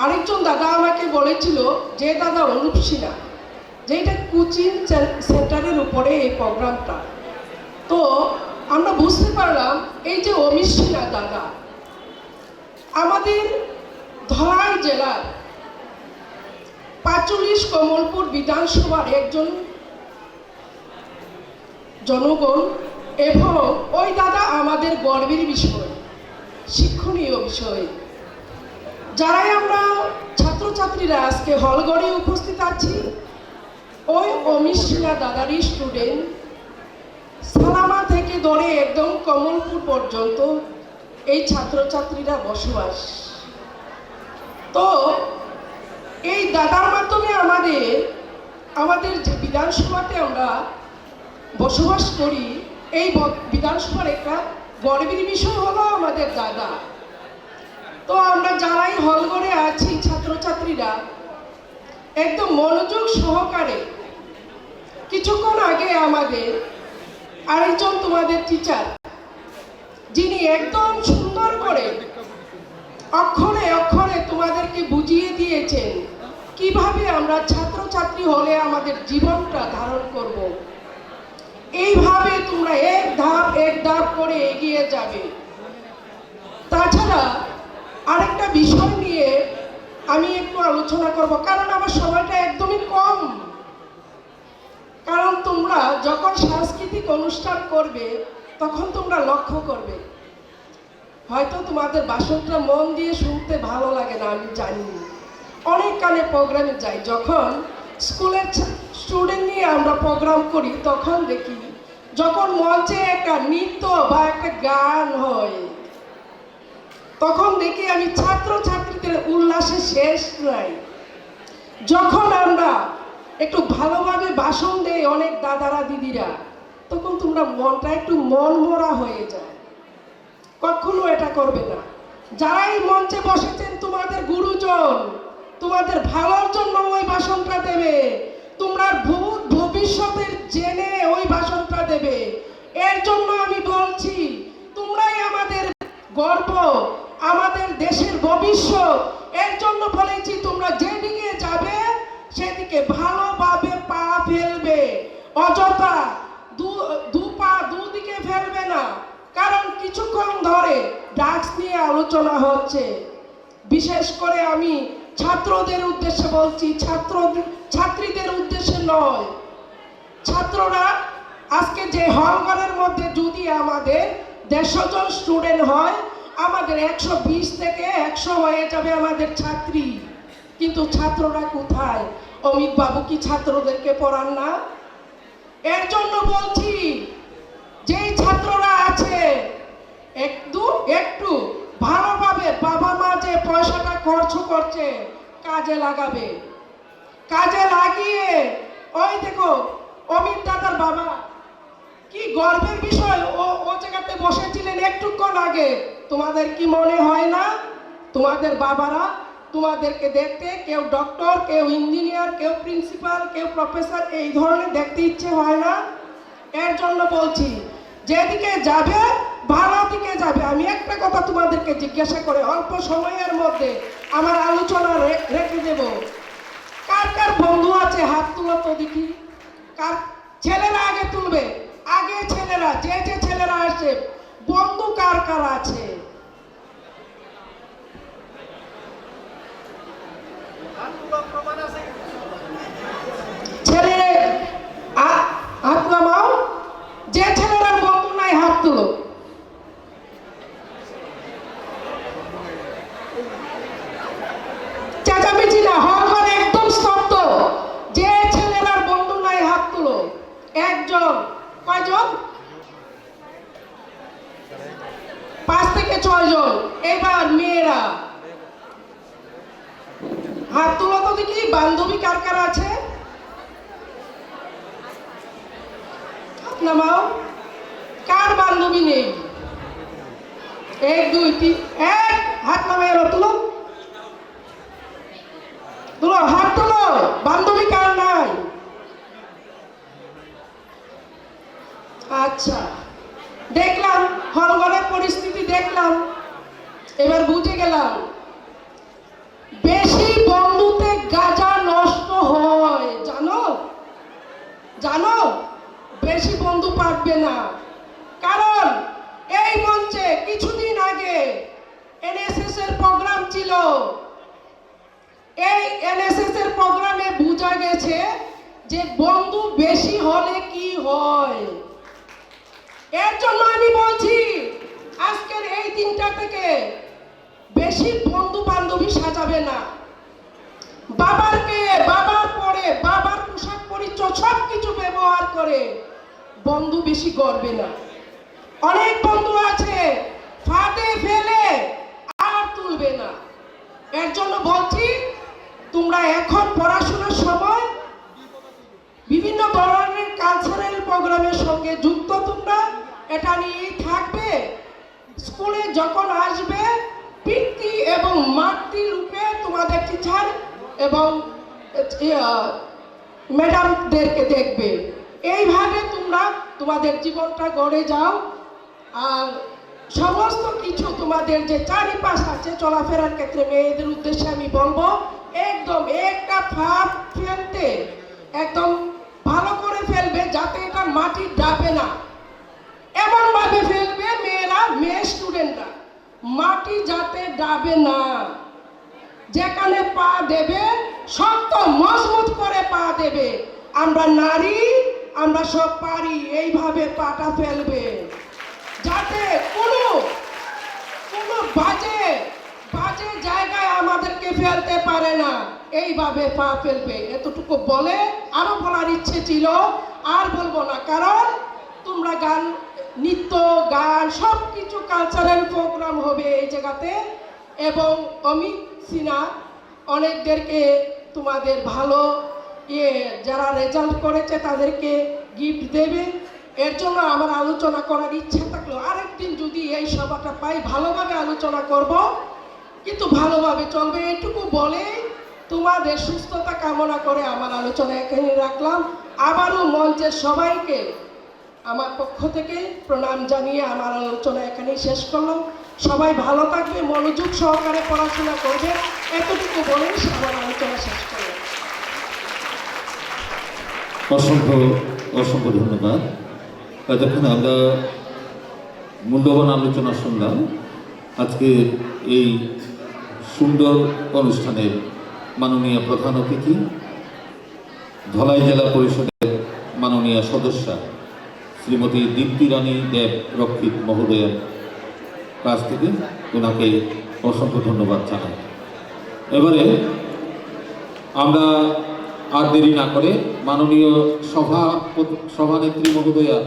আরেকজন দাদা আমাকে বলেছিল যে দাদা অনুপ সিনহা, যে এটা কোচিং সেন্টারের উপরে এই প্রোগ্রামটা। তো আমরা বুঝতে পারলাম এই যে অমিত সিনহা দাদা আমাদের ধলাই জেলার ৪৫ কমলপুর বিধানসভার একজন জনগণ, এবং ওই দাদা আমাদের গর্বের বিষয়, শিক্ষণীয় বিষয়। যারাই আমরা ছাত্রছাত্রীরা আজকে হলঘরে উপস্থিত আছি, ওই অমিত সিনহা দাদারই স্টুডেন্ট। সালামা থেকে ধরে একদম কমলপুর পর্যন্ত এই ছাত্রছাত্রীরা বসবাস। তো এই দাদার মাধ্যমে আমাদের যে বিধানসভাতে আমরা বসবাস করি, এই বিধানসভার একটা গর্বের বিষয় হলো আমাদের দাদা। তো আমরা যারাই হলঘরে আছি ছাত্রছাত্রীরা একদম মনোযোগ সহকারে, কিছুক্ষণ আগে আমাদের আরেকজন তোমাদের টিচার যিনি একদম সুন্দর করে অক্ষরে অক্ষরে তোমাদেরকে বুঝিয়ে দিয়েছেন কিভাবে আমরা ছাত্রছাত্রী হলে আমাদের জীবনটা ধারণ করব। এইভাবে তোমরা এক ধাপ করে এগিয়ে যাবে। তাছাড়া আরেকটা বিষয় নিয়ে আমি একটু আলোচনা করব, কারণ আমার সময়টা একদমই কম। কারণ তোমরা যখন সাংস্কৃতিক অনুষ্ঠান করবে তখন তোমরা লক্ষ্য করবে, হয়তো তোমাদের ভাষণটা মন দিয়ে শুনতে ভালো লাগে না, আমি জানি। অনেক কানে প্রোগ্রামে যাই, যখন স্কুলের স্টুডেন্ট নিয়ে আমরা প্রোগ্রাম করি তখন দেখি যখন মঞ্চে একটা নৃত্য বা একটা গান হয় তখন দেখি আমি ছাত্রছাত্রীদের উল্লাসে শেষ নাই। যখন আমরা একটু ভালোভাবে ভাষণ দেই অনেক দাদারা দিদিরা, তখন তোমরা মনটা একটু মনমরা হয়ে যায়। কখনো এটা করবে না। যারা এই মঞ্চে বসেছেন তোমাদের গুরুজন, তোমাদের ভালোর জন্য ওই ভাষণটা দেবে, তোমরা ভবিষ্যতের জেনে ওই ভাষণটা দেবে। এর জন্য আমি বলছি, তোমরাই আমাদের গর্ব, আমাদের দেশের ভবিষ্যৎ। এর জন্য বলেছি তোমরা যেদিকে যাবে সেদিকে ভালোভাবে পা ফেলবে, অযথা দুদিকে ফেলবে না। কারণ কিছুক্ষণ ধরে ড্রাগস নিয়ে আলোচনা হচ্ছে। বিশেষ করে আমি ছাত্রদের উদ্দেশ্যে বলছি, ছাত্রীদের উদ্দেশ্যে নয়। ছাত্ররা আজকে যে হলঘরের মধ্যে যদি আমাদের 150 জন স্টুডেন্ট হয়, আমাদের 120 থেকে 100 হয়ে যাবে আমাদের ছাত্রী। কিন্তু ছাত্ররা কোথায়? অমিত বাবু কি ছাত্রদেরকে পড়ান না? এর জন্য বলছি, যেই ছাত্ররা আছে একটু ভালোভাবে বাবা মা যে পয়সাটা খরচ করছে কাজে লাগাবে। কাজে লাগিয়ে ওই দেখো অমিত দাদার বাবা, কি গর্বের বিষয়, ও জায়গাতে বসেছিলেন একটুক্ষণ আগে। তোমাদের কি মনে হয় না তোমাদের বাবারা তোমাদেরকে দেখতে, কেউ ডক্টর, কেউ ইঞ্জিনিয়ার, কেউ প্রিন্সিপাল, কেউ প্রফেসর, এই ধরনের দেখতে ইচ্ছে হয় না? এর জন্য বলছি, যেদিকে যাবে ভালো দিকে যাবে। আমি একটা কথা তোমাদেরকে জিজ্ঞাসা করে অল্প সময়ের মধ্যে আমার আলোচনা রেখে দেব। কার কার বন্ধু আছে হাত তুলো তো দেখি। কার ছেলেরা আগে তুলবে, আগে ছেলেরা, যে ছেলেরা আসছে, বন্ধু কার কার আছে? ছেলে হাত নামাও, যে ছেলেরা বন্ধু নাই হাত তুলো। চেঁচামেচি না, হল একদম স্তব্ধ। যে ছেলেরা বন্ধু নাই হাত তুলো। একজন, কয়জন? 5 থেকে 6 জন। এবার মেয়েরা হাত তুলো তো দেখি। বান্ধবী কার কার আছে? হাত নামাও। কার বান্ধবী নেই? 1 2 3 এক হাত নামায় তুলো, তুলো, হাত তুলো। বান্ধবী কার নাই? আচ্ছা, দেখলাম হলঘরের পরিস্থিতি দেখলাম, এবার বুঝে গেলাম বেশি বন্ধুতে গাজা নষ্ট হয়। জানো জানো বেশি বন্ধু পারবে না। কারণ এই মঞ্চে কিছুদিন আগে এনএসএস এর প্রোগ্রাম ছিল। এই এনএসএস এর প্রোগ্রামে বোঝা গেছে যে বন্ধু বেশি হলে কি হয়। এর জন্য আমি বলছি, আজকের এই দিনটা থেকে বেশি বন্ধু বান্ধবী সাজাবে না। বাবার পরে বাবার পোশাক পরিচয় সবকিছু ব্যবহার করে বন্ধু বেশি গড়বে না। অনেক বন্ধু আছে ফাঁদে ফেলে আর তুলবে না। এর জন্য বলছি, তোমরা এখন পড়াশোনার সময় বিভিন্ন ধরনের কালচারাল প্রোগ্রামের সঙ্গে যুক্ত, তোমরা এটা নিয়েই থাকবে। স্কুলে যখন আসবে পিতৃ এবং মাতৃ রূপে তোমাদের টিচার এবং ম্যাডামদেরকে দেখবে। এইভাবে তোমরা তোমাদের জীবনটা গড়ে যাও। আর সমস্ত কিছু তোমাদের যে চারিপাশ আছে চলাফেরার ক্ষেত্রে মেয়েদের উদ্দেশ্যে আমি বলবো, একদম একটা ফাঁদ ফেলতে একদম ভালো করে ফেলবে, যাতে এটা মাটি ডাবে না। এমন ভাবে ফেলবে মেয়েরা, মেয়ে স্টুডেন্টরা, মাটি যাতে ডাবে না। যেখানে পা দেবে শক্ত মজবুত করে পা দেবে। আমরা নারী, আমরা সব পারি, এইভাবে পাটা ফেলবে, যাতে কোনো বাজে জায়গায় আমাদেরকে ফেলতে পারে না। এইভাবে পা ফেলবে। এতটুকু বলে আরো বলার ইচ্ছে ছিল, আর বলবো না। কারণ তোমরা গান, নৃত্য, গান সবকিছু কালচারাল প্রোগ্রাম হবে এই জায়গাতে। এবং অমিত সিনহা অনেকদেরকে তোমাদের ভালো যারা রেজাল্ট করেছে তাদেরকে গিফট দেবে। এর জন্য আমার আলোচনা করার ইচ্ছা থাকলো আরেকদিন যদি এই সভাটা পাই ভালোভাবে আলোচনা করব, কিন্তু ভালোভাবে চলবে। এটুকু বলে তোমাদের সুস্থতা কামনা করে আমার আলোচনা এখানে রাখলাম। আবারও মঞ্চের সবাইকে আমার পক্ষ থেকে প্রণাম জানিয়ে আমার আলোচনা এখানেই শেষ করলাম। সবাই ভালো থাকবে, মনোযোগ সহকারে পড়াশোনা করবে, এতটুকু বলে আমার আলোচনা শেষ করলাম। অসংখ্য অসংখ্য ধন্যবাদ। এতক্ষণ আমরা মূল্যবান আলোচনা শুনলাম। আজকে এই সুন্দর অনুষ্ঠানের মাননীয় প্রধান অতিথি, ধলাই জেলা পরিষদের মাননীয় সদস্যা শ্রীমতী দীপ্তি রানী দেব রক্ষিত মহোদয়ের কাছ থেকে ওনাকে অসংখ্য ধন্যবাদ জানাই। এবারে আমরা আর দেরি না করে মাননীয় সভানেত্রী মহোদয়ার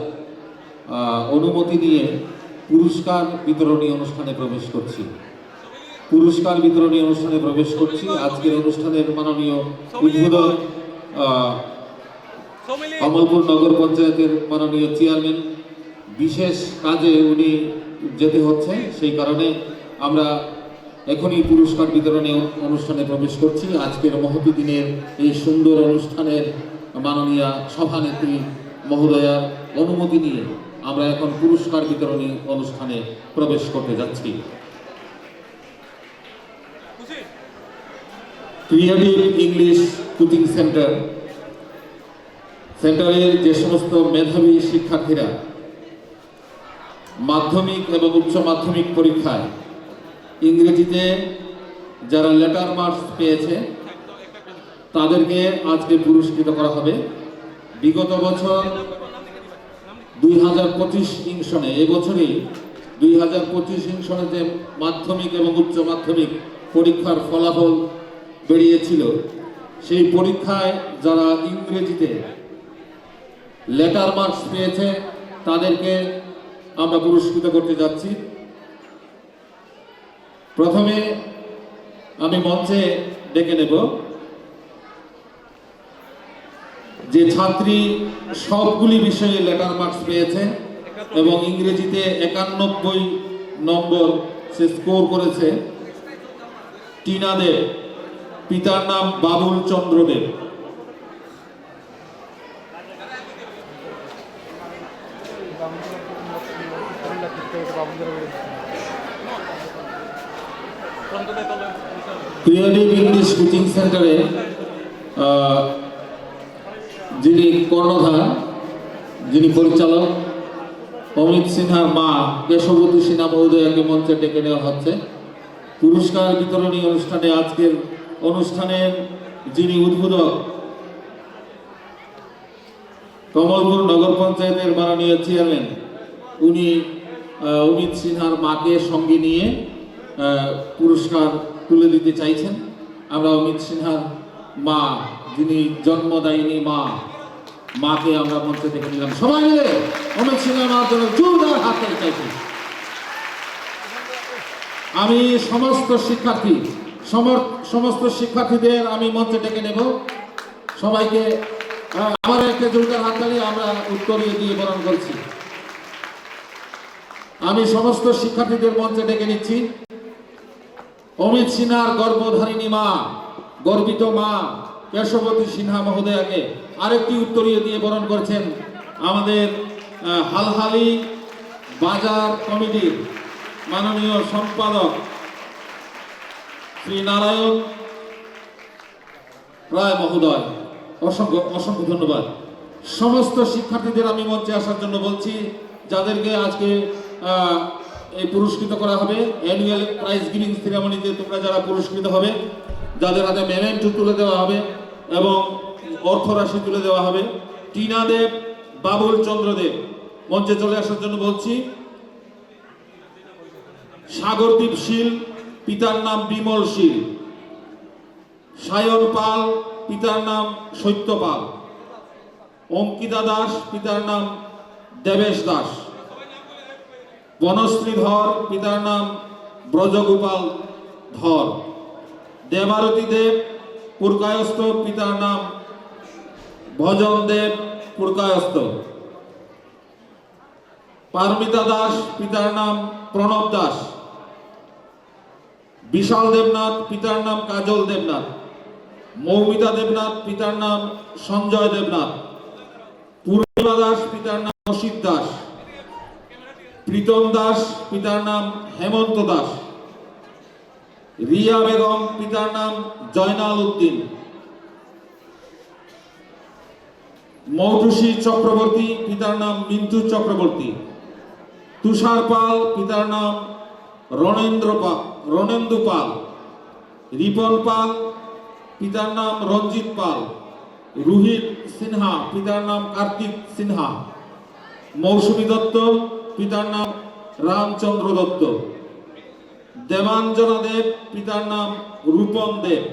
অনুমতি নিয়ে পুরস্কার বিতরণী অনুষ্ঠানে প্রবেশ করছি। পুরস্কার বিতরণী অনুষ্ঠানে প্রবেশ করছি। আজকের অনুষ্ঠানের মাননীয় উদ্বোধক কমলপুর নগর পঞ্চায়েতের মাননীয় চেয়ারম্যান বিশেষ কাজে উনি যেতে হচ্ছে, সেই কারণে আমরা এখনই পুরস্কার বিতরণী অনুষ্ঠানে প্রবেশ করছি। আজকের মহতী দিনের এই সুন্দর অনুষ্ঠানের মাননীয় সভানেত্রী মহোদয়ার অনুমতি নিয়ে আমরা এখন পুরস্কার বিতরণী অনুষ্ঠানে প্রবেশ করতে যাচ্ছি। ক্রিয়েটিভ ইংলিশ কোচিং সেন্টারের যে সমস্ত মেধাবী শিক্ষার্থীরা মাধ্যমিক এবং উচ্চ মাধ্যমিক পরীক্ষায় ইংরেজিতে যারা লেটার মার্কস পেয়েছে তাদেরকে আজকে পুরস্কৃত করা হবে। বিগত বছর 2025 ইংশনে, এবছরই 2025 ইংশনে যে মাধ্যমিক এবং উচ্চ মাধ্যমিক পরীক্ষার ফলাফল বেরিয়েছিল, সেই পরীক্ষায় যারা ইংরেজিতে লেটার মার্কস পেয়েছে তাদেরকে আমরা পুরস্কৃত করতে যাচ্ছি। প্রথমে আমি মঞ্চে ডেকে নেব যে ছাত্রী সবগুলি বিষয়ে লেটার মার্কস পেয়েছে এবং ইংরেজিতে 91 নম্বর সে স্কোর করেছে। টিনা দেব, পিতার নাম বাবুল চন্দ্র দেব। ক্রিয়েটিভ ইংলিশ কোচিং সেন্টারে যিনি কর্ণধার, যিনি পরিচালক, অমিত সিনহার মা কেশবতী সিনহা মহোদয়াকে মঞ্চে ডেকে নেওয়া হচ্ছে। পুরস্কার বিতরণী অনুষ্ঠানে আজকের অনুষ্ঠানের যিনি উদ্বোধক কমলপুর নগর পঞ্চায়েতের মাননীয় চেয়ারম্যান, উনি অমিত সিনহার মাকে সঙ্গে নিয়ে পুরস্কার তুলে দিতে চাইছেন। আমরা অমিত সিনহার মা, যিনি জন্মদায়িনী মাকে আমরা মঞ্চে দেখে নিলাম। সবাই মিলে অমিত সিনহার মার জন্য জোরদার হাত তালি চাইছি। আমি সমস্ত শিক্ষার্থীদের আমি মঞ্চে ডেকে নেব। সবাইকে আমার একটা জোরদার হাততালি আমরা উত্তরীয় দিয়ে বরণ করছি। আমি সমস্ত শিক্ষার্থীদের মঞ্চে ডেকে নিচ্ছি। অমিত সিনহার গর্ভধারিণী মা, গর্বিত মা কেশবতী সিনহা মহোদয়াকে আরেকটি উত্তরীয় দিয়ে বরণ করছেন আমাদের হালহালি বাজার কমিটির মাননীয় সম্পাদক শ্রী নারায়ণ রায় মহোদয়। অসংখ্য ধন্যবাদ। সমস্ত শিক্ষার্থীদের আমি মঞ্চে আসার জন্য বলছি, যাদেরকে আজকে এই পুরস্কৃত করা হবে। অ্যানুয়াল প্রাইজ গিভিং সেরেমনিতে তোমরা যারা পুরস্কৃত হবে, যাদের হাতে মেমেন্টো তুলে দেওয়া হবে এবং অর্থরাশি তুলে দেওয়া হবে। টিনা দেব, বাবুল চন্দ্র দেব মঞ্চে চলে আসার জন্য বলছি। সাগরদীপ শীল, পিতার নাম বিমল শীল। সায়ন পাল, পিতার নাম সত্য পাল। অঙ্কিতা দাস, পিতার নাম দেবেশ দাস। বনশ্রী ধর, পিতার নাম ব্রজগোপাল ধর। দেবারতী দেব পুরকায়স্থ, পিতার নাম ভজন দেব পুরকায়স্থ। পারমিতা দাস, পিতার নাম প্রণব দাস। বিশাল দেবনাথ, পিতার নাম কাজল দেবনাথ। মৌমিতা দেবনাথ, পিতার নাম সঞ্জয় দেবনাথ। পূর্ণিমা দাস, পিতার নাম অসিত দাস। প্রীতম দাস, পিতার নাম হেমন্ত দাস। রিয়া বেগম, পিতার নাম জয়নাল উদ্দিন। মৌটুসী চক্রবর্তী, পিতার নাম মিন্টু চক্রবর্তী। তুষার পাল, পিতার নাম রণেন্দু পাল। রিপন পাল, পিতার নাম রঞ্জিত পাল। রোহিত সিনহা, পিতার নাম কার্তিক সিনহা। মৌসুমী দত্ত, পিতার নাম রামচন্দ্র দত্ত। দেবাঞ্জনা দেব, পিতার নাম রূপম দেব।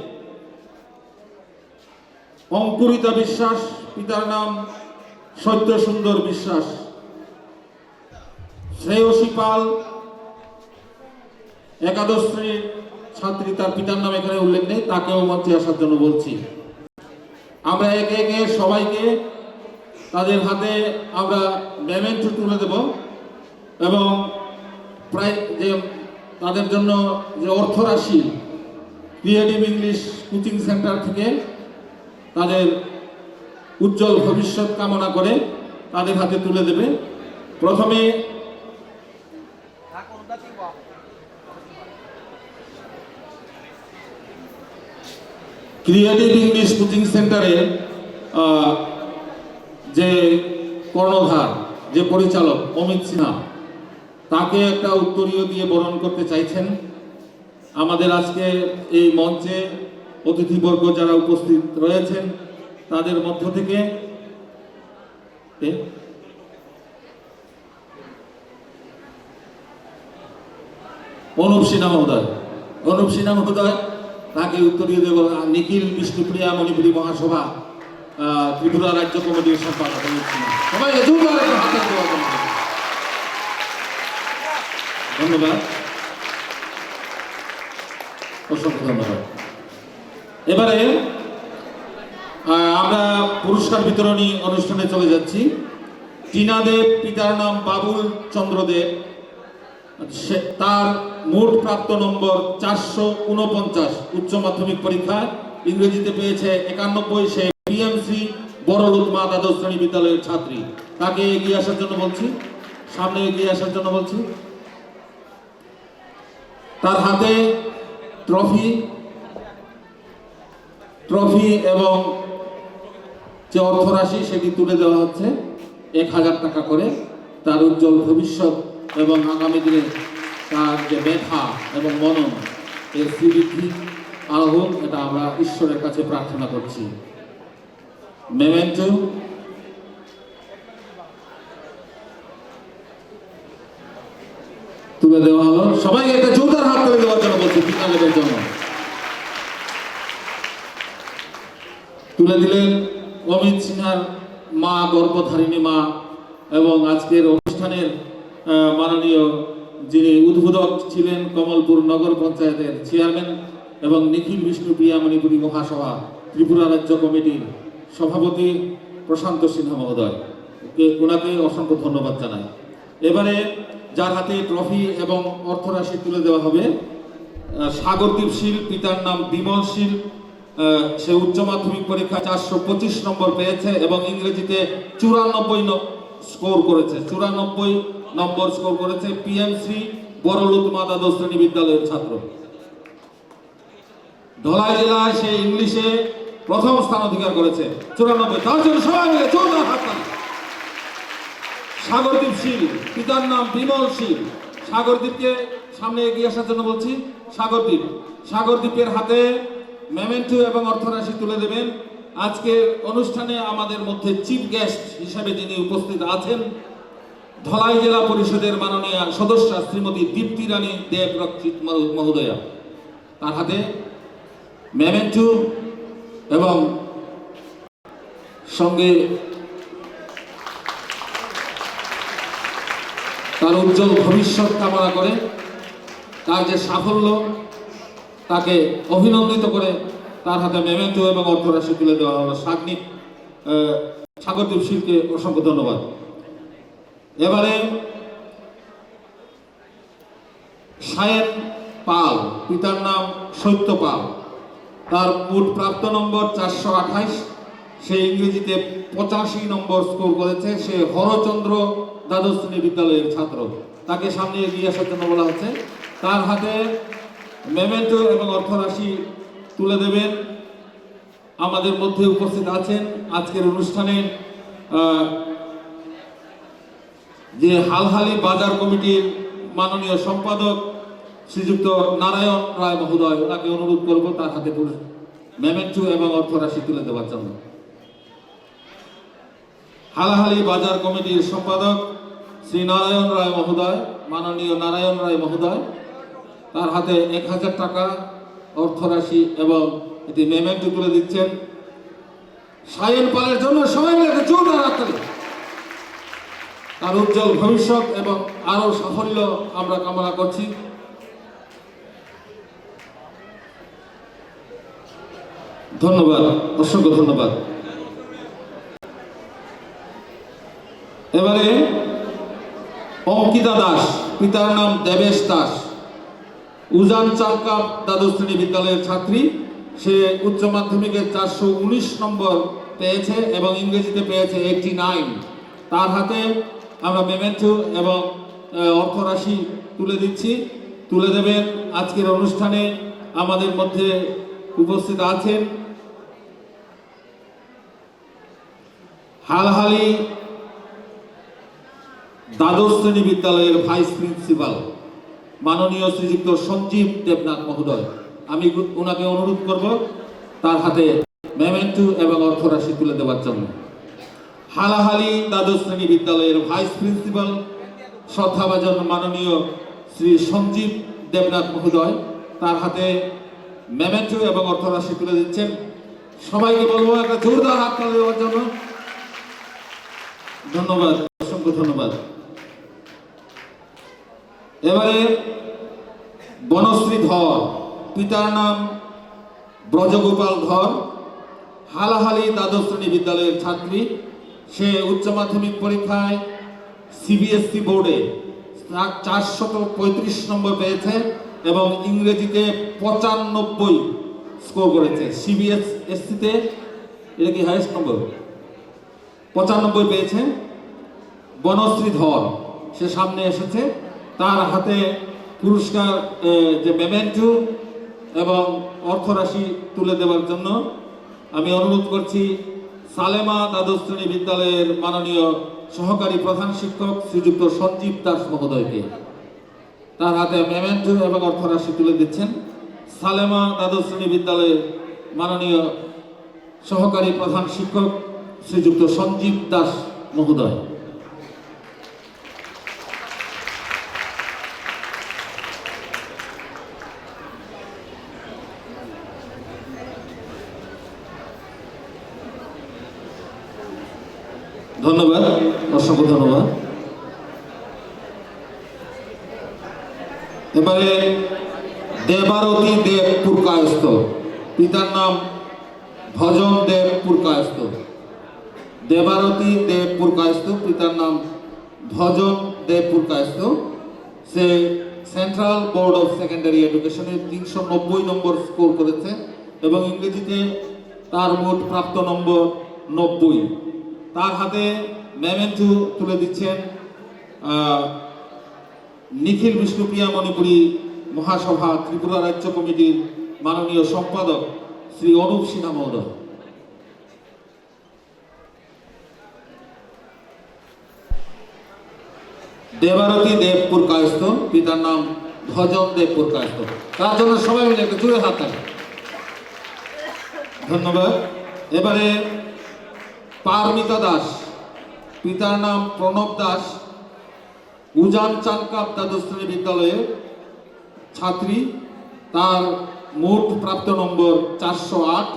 অঙ্কুরিতা বিশ্বাস, পিতার নাম সত্য সুন্দর বিশ্বাস। শ্রেয়সী পাল, একাদশ শ্রেণীর ছাত্রী, তার পিতার নাম এখানে উল্লেখ নেই, তাকেও মঞ্চে আসার জন্য বলছি। আমরা একে একে সবাইকে তাদের হাতে আমরা মেমেন্টো তুলে দেব এবং প্রায় যে তাদের জন্য যে অর্থরাশি ক্রিয়েটিভ ইংলিশ কোচিং সেন্টার থেকে তাদের উজ্জ্বল ভবিষ্যৎ কামনা করে তাদের হাতে তুলে দেবে। প্রথমে ক্রিয়েটিভ ইংলিশ কোচিং সেন্টারে যে কর্ণধার, যে পরিচালক অমিত সিনহা, তাকে একটা উত্তরীয় দিয়ে বরণ করতে চাইছেন। আমাদের আজকে এই মঞ্চে অতিথিবর্গ যারা উপস্থিত রয়েছেন তাদের মধ্য থেকে অনুপ সিনহা মহোদয় তাকে উত্তরীয় দেব। নিখিল বিষ্ণুপ্রিয়া মণিপুরী মহাসভা ত্রিপুরা রাজ্য কমিটির সম্পাদক সবাই ধন্যবাদ, অসংখ্য ধন্যবাদ। এবারে আমরা পুরস্কার বিতরণী অনুষ্ঠানে চলে যাচ্ছি। টিনা দেব, পিতার নাম বাবুল চন্দ্র দেব, তার মোট প্রাপ্ত নম্বর 449। উচ্চ মাধ্যমিক পরীক্ষায় ইংরেজিতে পেয়েছে 91। সে পিএমসি বড়লুতমা দ্বাদশ শ্রেণী বিদ্যালয়ের ছাত্রী। তাকে এগিয়ে আসার জন্য বলছি, সামনে এগিয়ে আসার জন্য বলছি। তার হাতে ট্রফি এবং যে অর্থরাশি সেটি তুলে দেওয়া হচ্ছে 1000 টাকা করে। তার উজ্জ্বল ভবিষ্যৎ এবং আগামী দিনে তার যে মেধা এবং মনন এর শ্রীবৃদ্ধি আরো হোক, এটা আমরা ঈশ্বরের কাছে প্রার্থনা করছি। মেমেন্টো তুলে দেওয়া হলো। সবাইকে একটা জোরদার হাত তুলে দেওয়ার জন্য বলছি, পিতালের জন্য। তুলে দিলেন অমিত সিনহার মা, গর্ভধারিণী মা, এবং আজকের অনুষ্ঠানের মাননীয় যিনি উদ্বোধক ছিলেন কমলপুর নগর পঞ্চায়েতের চেয়ারম্যান এবং নিখিল বিষ্ণুপ্রিয়া মণিপুরী মহাসভা ত্রিপুরা রাজ্য কমিটির সভাপতি প্রশান্ত সিনহা মহোদয়, ওনাকে অসংখ্য ধন্যবাদ জানাই। এবারে যার হাতে ট্রফি এবং অর্থরাশি তুলে দেওয়া হবে, সাগরদীপ শীল, পিতার নাম বিমল শীল। সে উচ্চ মাধ্যমিক পরীক্ষা 425 নম্বর পেয়েছে এবং ইংরেজিতে 94 স্কোর করেছে। 94 নম্বর স্কোর করেছে। পিএমসি বড়লুতমা দ্বাদশ শ্রেণী বিদ্যালয়ের ছাত্র। ধলাই জেলায় সে ইংলিশে প্রথম স্থান অধিকার করেছে 94। তার জন্য সবাই মিলে জোরদার হাততালি। সাগরদীপ শীল, পিতার নাম বিমল শীল। সাগরদীপকে সামনে এগিয়ে আসার জন্য বলছি। সাগরদীপের হাতে মেমেন্টো এবং অর্থরাশি তুলে দেবেন। আজকের অনুষ্ঠানে আমাদের মধ্যে চিফ গেস্ট হিসেবে যিনি উপস্থিত আছেন, ধলাই জেলা পরিষদের মাননীয় সদস্যা শ্রীমতী দীপ্তি রানী দেব রক্ষিত মহোদয়া। তার হাতে মেমেন্টো এবং সঙ্গে তার উজ্জ্বল ভবিষ্যৎ কামনা করে তার যে সাফল্য তাকে অভিনন্দিত করে তার হাতে মেমেন্টো এবং অর্থরাশি তুলে দেওয়া হলো। সাগরদীপ শীলকে অসংখ্য ধন্যবাদ। এবারে সায়েন পাল, পিতার নাম সত্য পাল, তার মোট প্রাপ্ত নম্বর 428। সে ইংরেজিতে 85 নম্বর স্কোর করেছে। সে হরচন্দ্র দ্বাদশ শ্রেণী বিদ্যালয়ের ছাত্র। তাকে সামনে এগিয়ে আসার জন্য বলা হচ্ছে। তার হাতে মেমেন্টো এবং অর্থরাশি তুলে দেবেন। আমাদের মধ্যে উপস্থিত আছেন আজকের অনুষ্ঠানে যে হালহালি বাজার কমিটির মাননীয় সম্পাদক শ্রীযুক্ত নারায়ণ রায় মহোদয়। ওনাকে অনুরোধ করব তার হাতে মেমেন্টো এবং অর্থরাশি তুলে দেওয়ার জন্য। হালহালি বাজার কমিটির সম্পাদক শ্রী নারায়ণ রায় মহোদয়, মাননীয় নারায়ণ রায় মহোদয়, তার হাতে 1000 টাকা অর্থরাশি এবং এটি মেমেন্টো তুলে দিচ্ছেন। সায়ন পালের জন্য সবাই মিলে একটা জোরদার হাততালি। তার উজ্জ্বল ভবিষ্যৎ এবং আরো সাফল্য আমরা কামনা করছি। ধন্যবাদ, অসংখ্য ধন্যবাদ। এবারে অঙ্কিতা দাস, পিতার নাম দেবেশ দাস, উজান চালকাপ দ্বাদশ শ্রেণী বিদ্যালয়ের ছাত্রী। সে উচ্চ মাধ্যমিকে 419 নম্বর পেয়েছে এবং ইংরেজিতে পেয়েছে 89। তার হাতে আমরা মেমেন্টো এবং অর্থরাশি তুলে দিচ্ছি। তুলে দেবেন আজকের অনুষ্ঠানে আমাদের মধ্যে উপস্থিত আছেন হালহালি দ্বাদশ শ্রেণী বিদ্যালয়ের ভাইস প্রিন্সিপাল মাননীয় শ্রীযুক্ত সঞ্জীব দেবনাথ মহোদয়। আমি ওনাকে অনুরোধ করব তার হাতে মেমেন্টো এবং অর্থরাশি তুলে দেওয়ার জন্য। হালাহালি দ্বাদশ শ্রেণী বিদ্যালয়ের ভাইস প্রিন্সিপাল শ্রদ্ধাভাজন মাননীয় শ্রী সঞ্জীব দেবনাথ মহোদয় তার হাতে মেমেন্টো এবং অর্থরাশি তুলে দিচ্ছেন। সবাইকে বলবো একটা জোরদার হাত তুলে দেওয়ার জন্য। ধন্যবাদ, অসংখ্য ধন্যবাদ। এবারে বনশ্রী ধর, পিতার নাম ব্রজগোপাল ধর, হালাহালি দ্বাদশ শ্রেণী বিদ্যালয়ের ছাত্রী। সে উচ্চ মাধ্যমিক পরীক্ষায় সিবিএসসি বোর্ডে 435 নম্বর পেয়েছে এবং ইংরেজিতে 95 স্কোর করেছে। সিবিএসসিতে এটা কি হাইয়েস্ট নম্বর, 95 পেয়েছে। বনশ্রী ধর সে সামনে এসেছে, তার হাতে পুরস্কার যে মেমেন্টো এবং অর্থরাশি তুলে দেওয়ার জন্য আমি অনুরোধ করছি সালেমা দ্বাদশ শ্রেণী বিদ্যালয়ের মাননীয় সহকারী প্রধান শিক্ষক শ্রীযুক্ত সঞ্জীব দাস মহোদয়কে। তার হাতে মেমেন্টো এবং অর্থরাশি তুলে দিচ্ছেন সালেমা দ্বাদশ শ্রেণী বিদ্যালয়ের মাননীয় সহকারী প্রধান শিক্ষক শ্রীযুক্ত সঞ্জীব দাস মহোদয়। ধন্যবাদ, অসংখ্য ধন্যবাদ। এবারে দেবারতী দেব পুরকায়স্থ, পিতার নাম ভজন দেব পুরকায়স্থ। দেবারতী দেব পুরকায়স্থ, পিতার নাম ভজন দেব পুরকায়স্থ। সে সেন্ট্রাল বোর্ড অফ সেকেন্ডারি এডুকেশনে 390 নম্বর স্কোর করেছে এবং ইংরেজিতে তার মোট প্রাপ্ত নম্বর 90। তার হাতে মেমেন্টো তুলে দিচ্ছেন নিখিল বিষ্ণুপ্রিয়া মণিপুরী মহাসভা ত্রিপুরা রাজ্য কমিটির মাননীয় সম্পাদক শ্রী অনুপ সিনহা মহোদয়। দেবারতী দেব পুরকায়স্থ, পিতার নাম ভজন দেব পুরকায়স্থ। তার জন্য সবাই মিলে একটা জোরে হাত তালি। ধন্যবাদ। এবারে পারমিতা দাস, পিতার নাম প্রণব দাস, উজান চানকাপ দ্বাদশ শ্রেণী বিদ্যালয়ের ছাত্রী। তার মোট প্রাপ্ত নম্বর 408।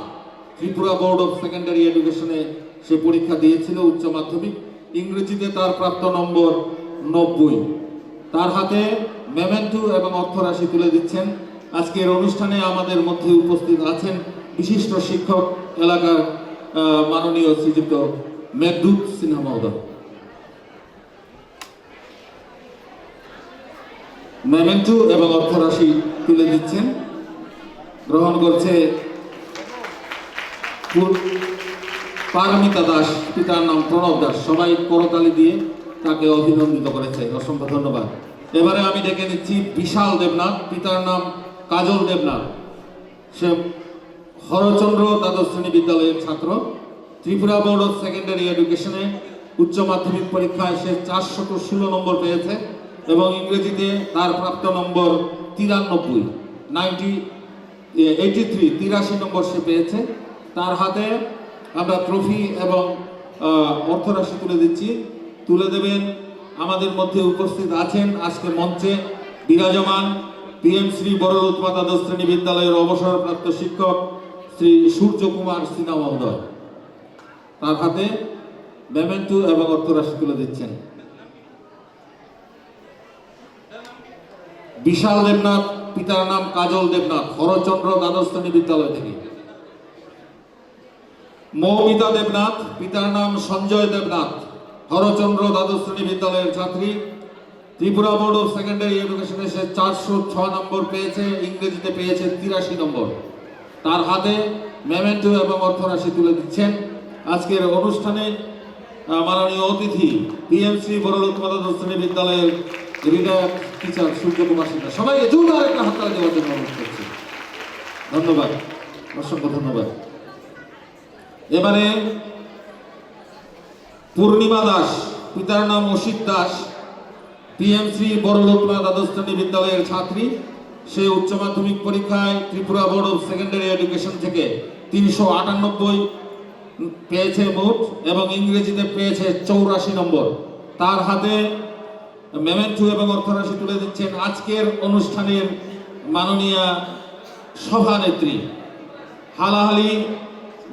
ত্রিপুরা বোর্ড অফ সেকেন্ডারি এডুকেশনে সে পরীক্ষা দিয়েছিল উচ্চ মাধ্যমিক। ইংরেজিতে তার প্রাপ্ত নম্বর 90। তার হাতে মেমেন্টো এবং অর্থরাশি তুলে দিচ্ছেন। আজকের অনুষ্ঠানে আমাদের মধ্যে উপস্থিত আছেন বিশিষ্ট শিক্ষক এলাকার মাননীয় শ্রীযুক্ত মেঘদূত সিনহা মহোদয়। মেমেন্টো এবং অর্থরাশি তুলে দিচ্ছেন। গ্রহণ করছে পারমিতা দাস, পিতার নাম প্রণব দাস। সবাই করতালি দিয়ে তাকে অভিনন্দিত করেছে, অসংখ্য ধন্যবাদ। এবারে আমি ডেকে নিচ্ছি বিশাল দেবনাথ, পিতার নাম কাজল দেবনাথ। সে হরচন্দ্র দ্বাদশ শ্রেণী বিদ্যালয়ের ছাত্র। ত্রিপুরা বোর্ড অফ সেকেন্ডারি এডুকেশনে উচ্চ মাধ্যমিক পরীক্ষায় সে 416 নম্বর পেয়েছে এবং ইংরেজিতে তার প্রাপ্ত নম্বর 83 নম্বর সে পেয়েছে। তার হাতে আমরা ট্রফি এবং অর্থরাশি তুলে দিচ্ছি। তুলে দেবেন আমাদের মধ্যে উপস্থিত আছেন আজকে মঞ্চে বিরাজমান পিএম শ্রী বড়লুতমা দ্বাদশ শ্রেণী বিদ্যালয়ের অবসরপ্রাপ্ত শিক্ষক শ্রী সূর্য কুমার সিনহা মহোদয়। তার হাতে মেমেন্টো এবং অর্থরাশি তুলে দিচ্ছেন। বিশাল দেবনাথ, পিতার নাম কাজল দেবনাথ, হরচন্দ্র দ্বাদশ শ্রেণী বিদ্যালয় থেকে। মৌমিতা দেবনাথ, পিতার নাম সঞ্জয় দেবনাথ, হরচন্দ্র দ্বাদশ শ্রেণী বিদ্যালয়ের ছাত্রী। ত্রিপুরা বোর্ড অফ সেকেন্ডারি এডুকেশনে সে 406 নম্বর পেয়েছে, ইংরেজিতে পেয়েছে 83 নম্বর। তার হাতে মেমেন্টো এবং অর্থরাশি তুলে দিচ্ছেন। আজকের অনুষ্ঠানে মাননীয় অতিথি পিএমসি বড়লুৎ দ্বাদশ শ্রেণী বিদ্যালয়ের রিটায়ার্ড টিচার সূর্যকুমার সিনহা। সবাইকে জোরদার একটা হাততালি দেওয়ার জন্য অনুরোধ করছি। ধন্যবাদ, অসংখ্য ধন্যবাদ। এবারে পূর্ণিমা দাস, পিতার নাম অসিত দাস, পিএমসি বড়লুৎ দ্বাদশ শ্রেণী বিদ্যালয়ের ছাত্রী। সে উচ্চ মাধ্যমিক পরীক্ষায় Tripura board of secondary education থেকে 398 পেয়েছে মোট এবং ইংরেজিতে পেয়েছে 84 নম্বর। তার হাতে মেমেন্টো এবং অর্থরাশি তুলে দিচ্ছেন আজকের অনুষ্ঠানের মাননীয়া সভানেত্রী, হালাহালি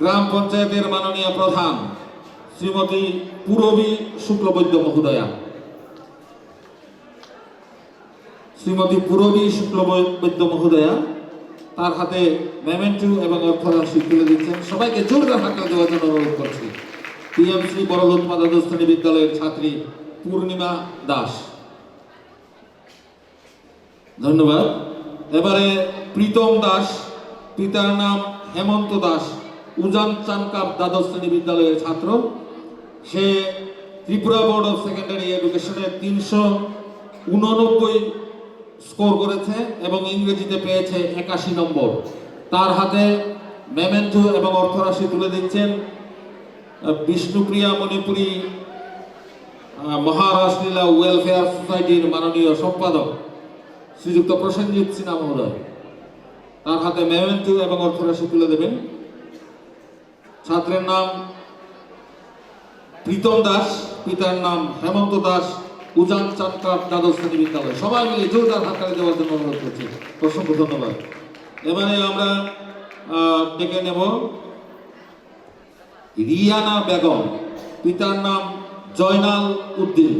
গ্রাম পঞ্চায়েতের মাননীয় প্রধান শ্রীমতী পূরবী শুক্লবৈদ্য মহোদয়া। শ্রীমতী পূরবী শুক্লবৈদ্য মহোদয়া তার হাতে মেমেন্টো এবং অর্থরাশি তুলে দিচ্ছেন। সবাইকে জোরদার হাততালি দেওয়ার জন্য অনুরোধ করছি। পিএমসি বড়লুৎ দ্বাদশ শ্রেণী বিদ্যালয়ের ছাত্রী পূর্ণিমা দাস। ধন্যবাদ। এবারে প্রীতম দাস, পিতার নাম হেমন্ত দাস, উজান চানকাপ দ্বাদশ শ্রেণী বিদ্যালয়ের ছাত্র। সে ত্রিপুরা বোর্ড অফ সেকেন্ডারি এডুকেশনে 389 স্কোর করেছে এবং ইংরেজিতে পেয়েছে 81 নম্বর। তার হাতে মেমেন্টো এবং অর্থরাশি তুলে দিচ্ছেন বিষ্ণুপ্রিয়া মণিপুরী মহারাষ্ট্রলীলা ওয়েলফেয়ার সোসাইটির মাননীয় সম্পাদক শ্রীযুক্ত প্রসেনজিৎ সিনহা মহোদয়। তার হাতে মেমেন্টো এবং অর্থরাশি তুলে দেবেন। ছাত্রের নাম প্রীতম দাস, পিতার নাম হেমন্ত দাস, উজান চানকাপ দ্বাদশ শ্রেণী বিদ্যালয়। সবাই মিলে জোরদার হাততালি দেওয়ার জন্য অনুরোধ করছি। অসংখ্য ধন্যবাদ। এবারে আমরা ডেকে নেব রিয়ানা বেগম, পিতার নাম জয়নাল উদ্দিন।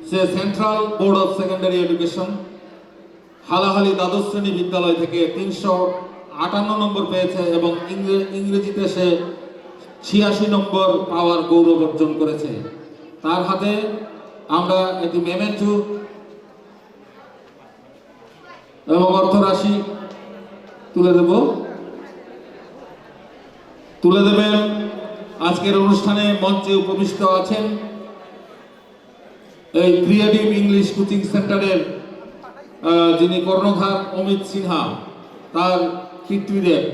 সে central board of secondary education Halahali দ্বাদশ শ্রেণী বিদ্যালয় থেকে 358 নম্বর পেয়েছে এবং ইংরেজিতে সে 86 নম্বর পাওয়ার গৌরব অর্জন করেছে। তার হাতে আমরা একটি মেমেন্টো এবং অর্থরাশি তুলে দেবেন। আজকের অনুষ্ঠানে মঞ্চে উপবিষ্ট আছেন এই ক্রিয়েটিভ ইংলিশ কোচিং সেন্টারের যিনি কর্ণধার অমিত সিনহা, তার পিতৃদেব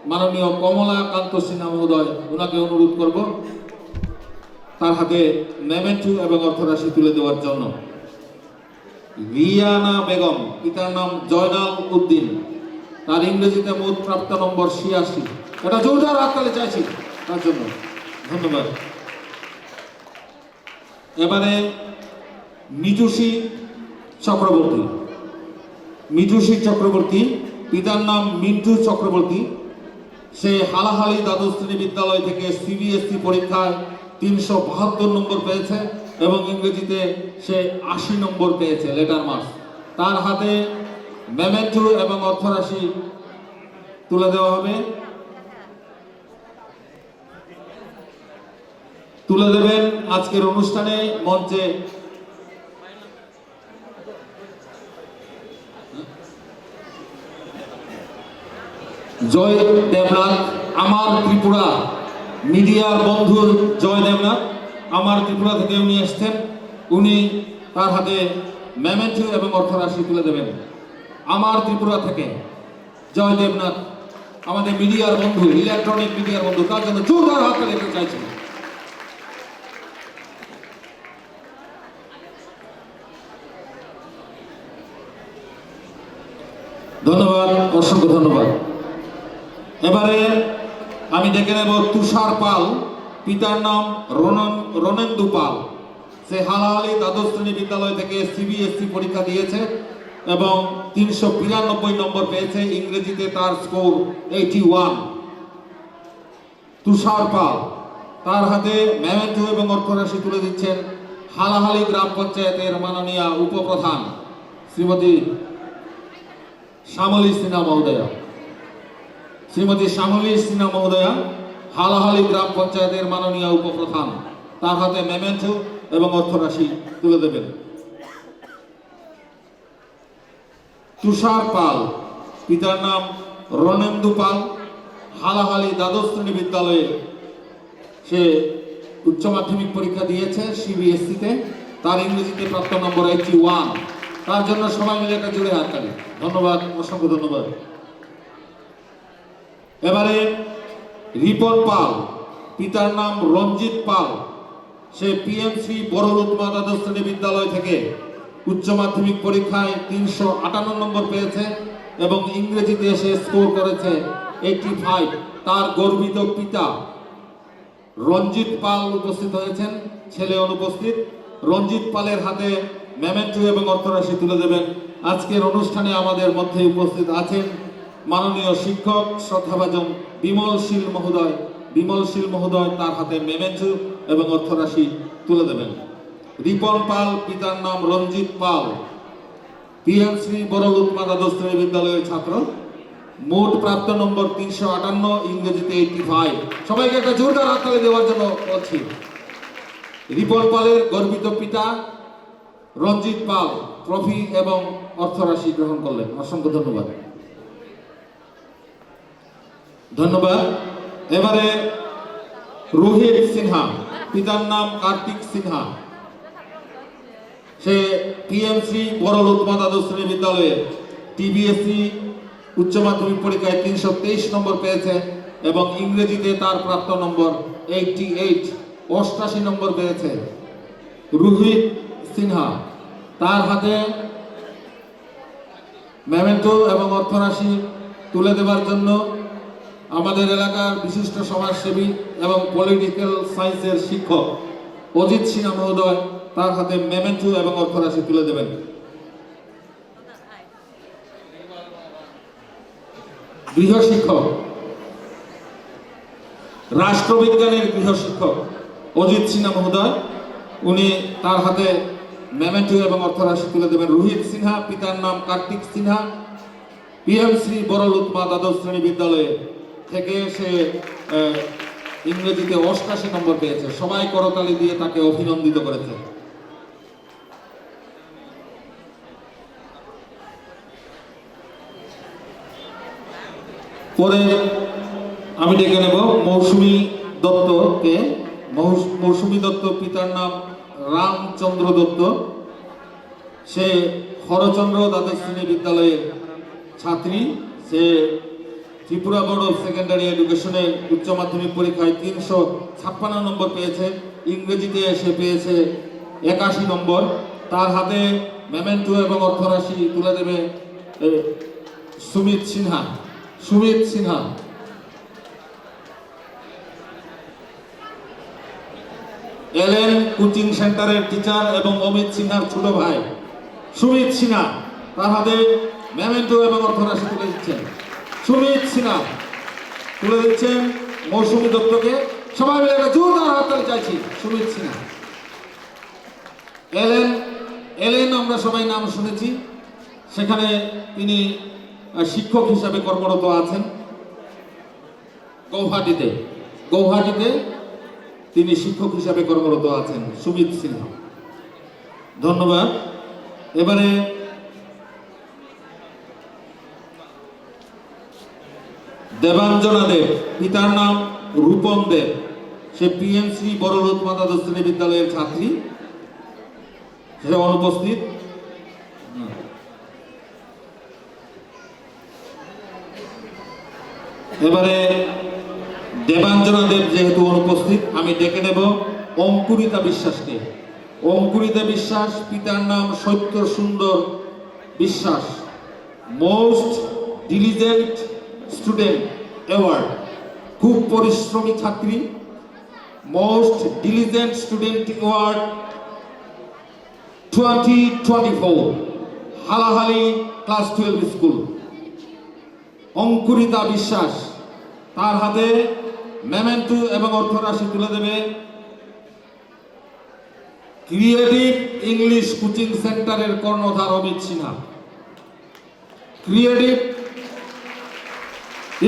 মাননীয় কমলাকান্ত সিনহা মহোদয়। ওনাকে অনুরোধ করব তার হাতে মেমেন্টো এবং অর্থরাশি তুলে দেওয়ার জন্য। রিয়ানা বেগম, পিতার নাম জয়নাল উদ্দিন, তার ইংরেজিতে মোট প্রাপ্ত নম্বর 86। এটা জোরদার হাততালি চাইছি তার জন্য। ধন্যবাদ। এবারে মিজুষী চক্রবর্তী, পিতার নাম মিন্টু চক্রবর্তী। সে হালাহালি দ্বাদশ শ্রেণী বিদ্যালয় থেকে সিবিএসই পরীক্ষায় 372 নম্বর পেয়েছে এবং ইংরেজিতে সে 80 নম্বর পেয়েছে, লেটার মার্কস। তার হাতে মেমেন্টো এবং অর্থরাশি তুলে দেওয়া হবে। তুলে দেবেন আজকের অনুষ্ঠানে মঞ্চে জয় দেবনাথ, আমার ত্রিপুরা মিডিয়ার বন্ধু জয় দেবনাথ, আমার ত্রিপুরা থেকে উনি এসছেন। উনি তার হাতে মেমেন্টো এবং অর্থরাশি তুলে দেবেন। আমার ত্রিপুরা থেকে জয় দেবনাথ, আমাদের মিডিয়ার বন্ধু, ইলেকট্রনিক মিডিয়ার বন্ধু, তার জন্য জোরদার হাততালি দিতে চাইছি। ধন্যবাদ, অসংখ্য ধন্যবাদ। এবারে আমি ডেকে নেব তুষার পাল, পিতার নাম রণেন্দু পাল। সে হালাহালি দ্বাদশ শ্রেণী বিদ্যালয় থেকে সিবিএসই পরীক্ষা দিয়েছে এবং 392 নম্বর পেয়েছে, ইংরেজিতে তার স্কোর 81। তুষার পাল তার হাতে মেমেন্টো এবং অর্থরাশি তুলে দিচ্ছেন হালাহালি গ্রাম পঞ্চায়েতের মাননীয় উপপ্রধান শ্রীমতী শ্যামলী সিনহা মহোদয়া। শ্রীমতী শ্যামলী সিনহা মহোদয়া হালাহালি গ্রাম পঞ্চায়েতের মাননীয় উপপ্রধান, তার হাতে মেমেন্টো এবং অর্থরাশি তুলে দেবেন। তুষার পাল, পিতার নাম রণেন্দু পাল, হালাহালি দ্বাদশ শ্রেণী বিদ্যালয়ে সে উচ্চ মাধ্যমিক পরীক্ষা দিয়েছে সিবিএসসিতে। তার ইংরেজিতে প্রাপ্ত নম্বর 81। তার জন্য সবাই মিলে একটা জোরে হাততালি। ধন্যবাদ, অসংখ্য ধন্যবাদ। এবারে রিপন পাল, পিতার নাম রঞ্জিত পাল, সে পিএমসি বড়লুতমা দ্বাদশ শ্রেণী বিদ্যালয় থেকে উচ্চ মাধ্যমিক পরীক্ষায় 358 নম্বর পেয়েছে এবং ইংরেজিতে সে স্কোর করেছে 85। তার গর্বিত পিতা রঞ্জিত পাল উপস্থিত হয়েছেন, ছেলে অনুপস্থিত। রঞ্জিত পালের হাতে মেমেন্টো এবং অর্থরাশি তুলে দেবেন। আজকের অনুষ্ঠানে আমাদের মধ্যে উপস্থিত আছেন মাননীয় শিক্ষক শ্রদ্ধাভাজন বিমলশীল মহোদয়। বিমলশীল মহোদয় তার হাতে মেমেন্টো এবং অর্থরাশি তুলে দেবেন। রিপন পাল, পিতার নাম রঞ্জিত পাল, পিএমসি বড়লুতমা দ্বাদশ শ্রেণী বিদ্যালয়ের ছাত্র। মোট প্রাপ্ত নম্বর 358, ইংরেজিতে 85। সবাইকে একটা জোরদার হাততালি দেওয়ার জন্য বলছি। রিপন পালের গর্বিত পিতা রঞ্জিত পাল ট্রফি এবং অর্থরাশি গ্রহণ করলেন। অসংখ্য ধন্যবাদ। ধন্যবাদ। এবারে রোহিত সিনহা, পিতার নাম কার্তিক সিনহা, সে পিএমসি বড়লুতমা দ্বাদশ শ্রেণী বিদ্যালয়ে টিবিএসসি উচ্চ মাধ্যমিক পরীক্ষায় 323 নম্বর পেয়েছে এবং ইংরেজিতে তার প্রাপ্ত নম্বর 88, 88 নম্বর পেয়েছে। রোহিত সিনহা, তার হাতে মেমেন্টো এবং অর্থরাশি তুলে দেওয়ার জন্য আমাদের এলাকার বিশিষ্ট সমাজসেবী এবং পলিটিক্যাল সায়েন্সের শিক্ষক অজিত সিনহা মহোদয় তার হাতে মেমেন্টো এবং অর্থরাশি তুলে দেবেন। গৃহ শিক্ষক, রাষ্ট্রবিজ্ঞানের গৃহ শিক্ষক অজিত সিনহা মহোদয়, উনি তার হাতে মেমেন্টো এবং অর্থরাশি তুলে দেবেন। রোহিত সিনহা, পিতার নাম কার্তিক সিনহা, পিএমসি বড়লুতমা দ্বাদশ শ্রেণী বিদ্যালয়ে থেকে সে ইংরেজিতে 88 নম্বর পেয়েছে। সবাই করতালি দিয়ে তাকে অভিনন্দিত করেছে। পরে আমি ডেকে নেব মৌসুমী দত্তকে। মৌসুমী দত্ত, পিতার নাম রামচন্দ্র দত্ত, সে হরচন্দ্র দ্বাদশ শ্রেণী বিদ্যালয়ের ছাত্রী। সে ত্রিপুরা বোর্ড অফ সেকেন্ডারি এডুকেশনে উচ্চ মাধ্যমিক পরীক্ষায় 356 নম্বর পেয়েছে, ইংরেজিতে সে পেয়েছে 81 নম্বর। তার হাতে মেমেন্টো এবং অর্থরাশি তুলে দেবে সুমিত সিনহা। সুমিত সিনহা, এলএন কোচিং সেন্টারের টিচার এবং অমিত সিনহার ছোট ভাই সুমিত সিনহা, তার হাতে মেমেন্টো এবং অর্থরাশি তুলে দিচ্ছেন। সুমিত সিনহা তুলে দিচ্ছেন মৌসুমী দত্তকে। সবাই মিলে একটা জোরদার হাততালি চাইছি। সুমিত সিনহা, এলএন আমরা সবাই নাম শুনেছি, সেখানে তিনি শিক্ষক হিসাবে কর্মরত আছেন গৌহাটিতে তিনি শিক্ষক হিসাবে কর্মরত আছেন সুমিত সিনহা। ধন্যবাদ। এবারে দেবাঞ্জনা দেব, পিতার নাম রূপম দেব, সে পিএমসি বড়লুতমা দ্বাদশ শ্রেণী বিদ্যালয়ের ছাত্রী, সে অনুপস্থিত। এবারে দেবাঞ্জনা দেব যেহেতু অনুপস্থিত, আমি ডেকে নেব অঙ্কুরিতা বিশ্বাসকে। অঙ্কুরিতা বিশ্বাস, পিতার নাম সত্য সুন্দর বিশ্বাস, মোস্ট ডিলিজেন্ট স্টুডেন্ট অ্যাওয়ার্ড, খুব পরিশ্রমী ছাত্রী, most diligent student award 2024, Halahali class 12 school. Ankurita Biswas, তার হাতে মেমেন্টো এবং অর্থরাশি তুলে দেবে ক্রিয়েটিভ ইংলিশ কোচিং সেন্টারের কর্ণধার Amit Sinha. Creative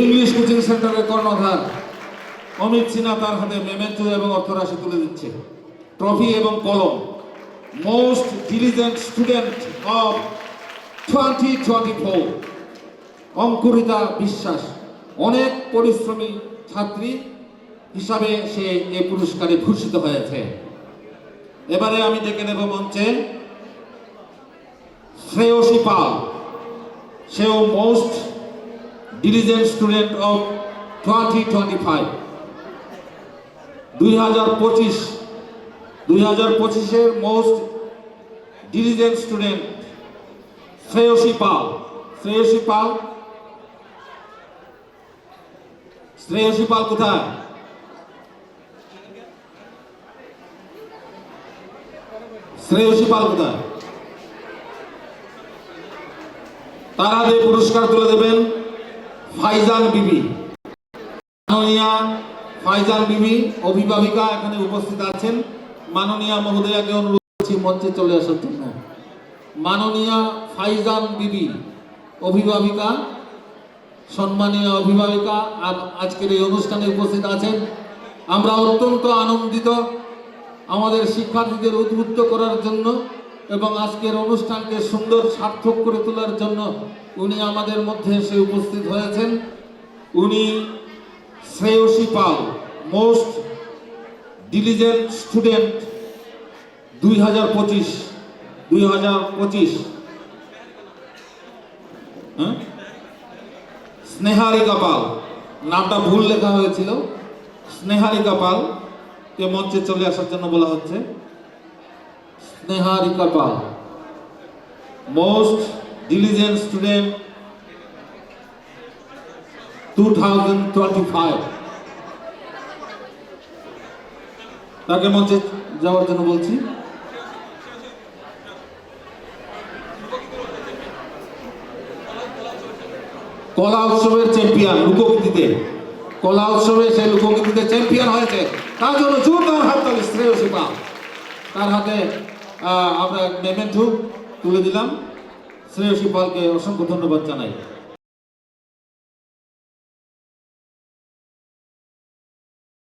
English coaching সেন্টারের কর্ণধার অমিত সিনহা তার হাতে মেমেন্টো এবং অর্থরাশি তুলে দিচ্ছে, ট্রফি এবং কলম। মোস্ট ডিলিজেন্ট স্টুডেন্ট অফ 2024 অঙ্কুরিতা বিশ্বাস, অনেক পরিশ্রমী ছাত্রী হিসাবে সে এই পুরস্কারে ভূষিত হয়েছে। এবারে আমি ডেকে নেব মঞ্চে শ্রেয়সী পাল, সেও মোস্ট ডিলিজেন্ট স্টুডেন্ট অফ 2025 2025-এর most diligent student Shreyasi Pal. Shreyasi Pal, Shreyasi Pal কোথায়? শ্রেয়সী পাল কোথায়? তার হাতে পুরস্কার তুলে দেবেন ফাইজান বিবি। মাননীয়া ফাইজান বিবি অভিভাবিকা এখানে উপস্থিত আছেন। মাননীয়া মহোদয়াকে অনুরোধ করছি মঞ্চে চলে আসার জন্য। মাননীয়া ফাইজান বিবি অভিভাবিকা, সম্মানীয় অভিভাবিকা আজকের এই অনুষ্ঠানে উপস্থিত আছেন। আমরা অত্যন্ত আনন্দিত আমাদের শিক্ষার্থীদের উদ্বুদ্ধ করার জন্য এবং আজকের অনুষ্ঠানকে সুন্দর সার্থক করে তোলার জন্য উনি আমাদের মধ্যে এসে উপস্থিত হয়েছেন। উনি শ্রেয়সী পাল, মোস্ট ডিলিজেন্ট স্টুডেন্ট 2025। স্নেহারিকা পাল, নামটা ভুল লেখা হয়েছিল। স্নেহারিকা পাল কে মঞ্চে চলে আসার জন্য বলা হচ্ছে। স্নেহারিকা পাল, মোস্ট ডিলিজেন্ট স্টুডেন্ট 2025, তাকে মঞ্চে যাওয়ার জন্য বলছি। কলা উৎসবের চ্যাম্পিয়ন লোকগীতিতে, কলা উৎসবে সে লোকগীতিতে চ্যাম্পিয়ন হয়েছে, তার জন্য জোরদার হাততালি শ্রেয়সী পাল। তার হাতে আমরা মেমেন্টো তুলে দিলাম। শ্রেয়সী পালকে অসংখ্য ধন্যবাদ জানাই।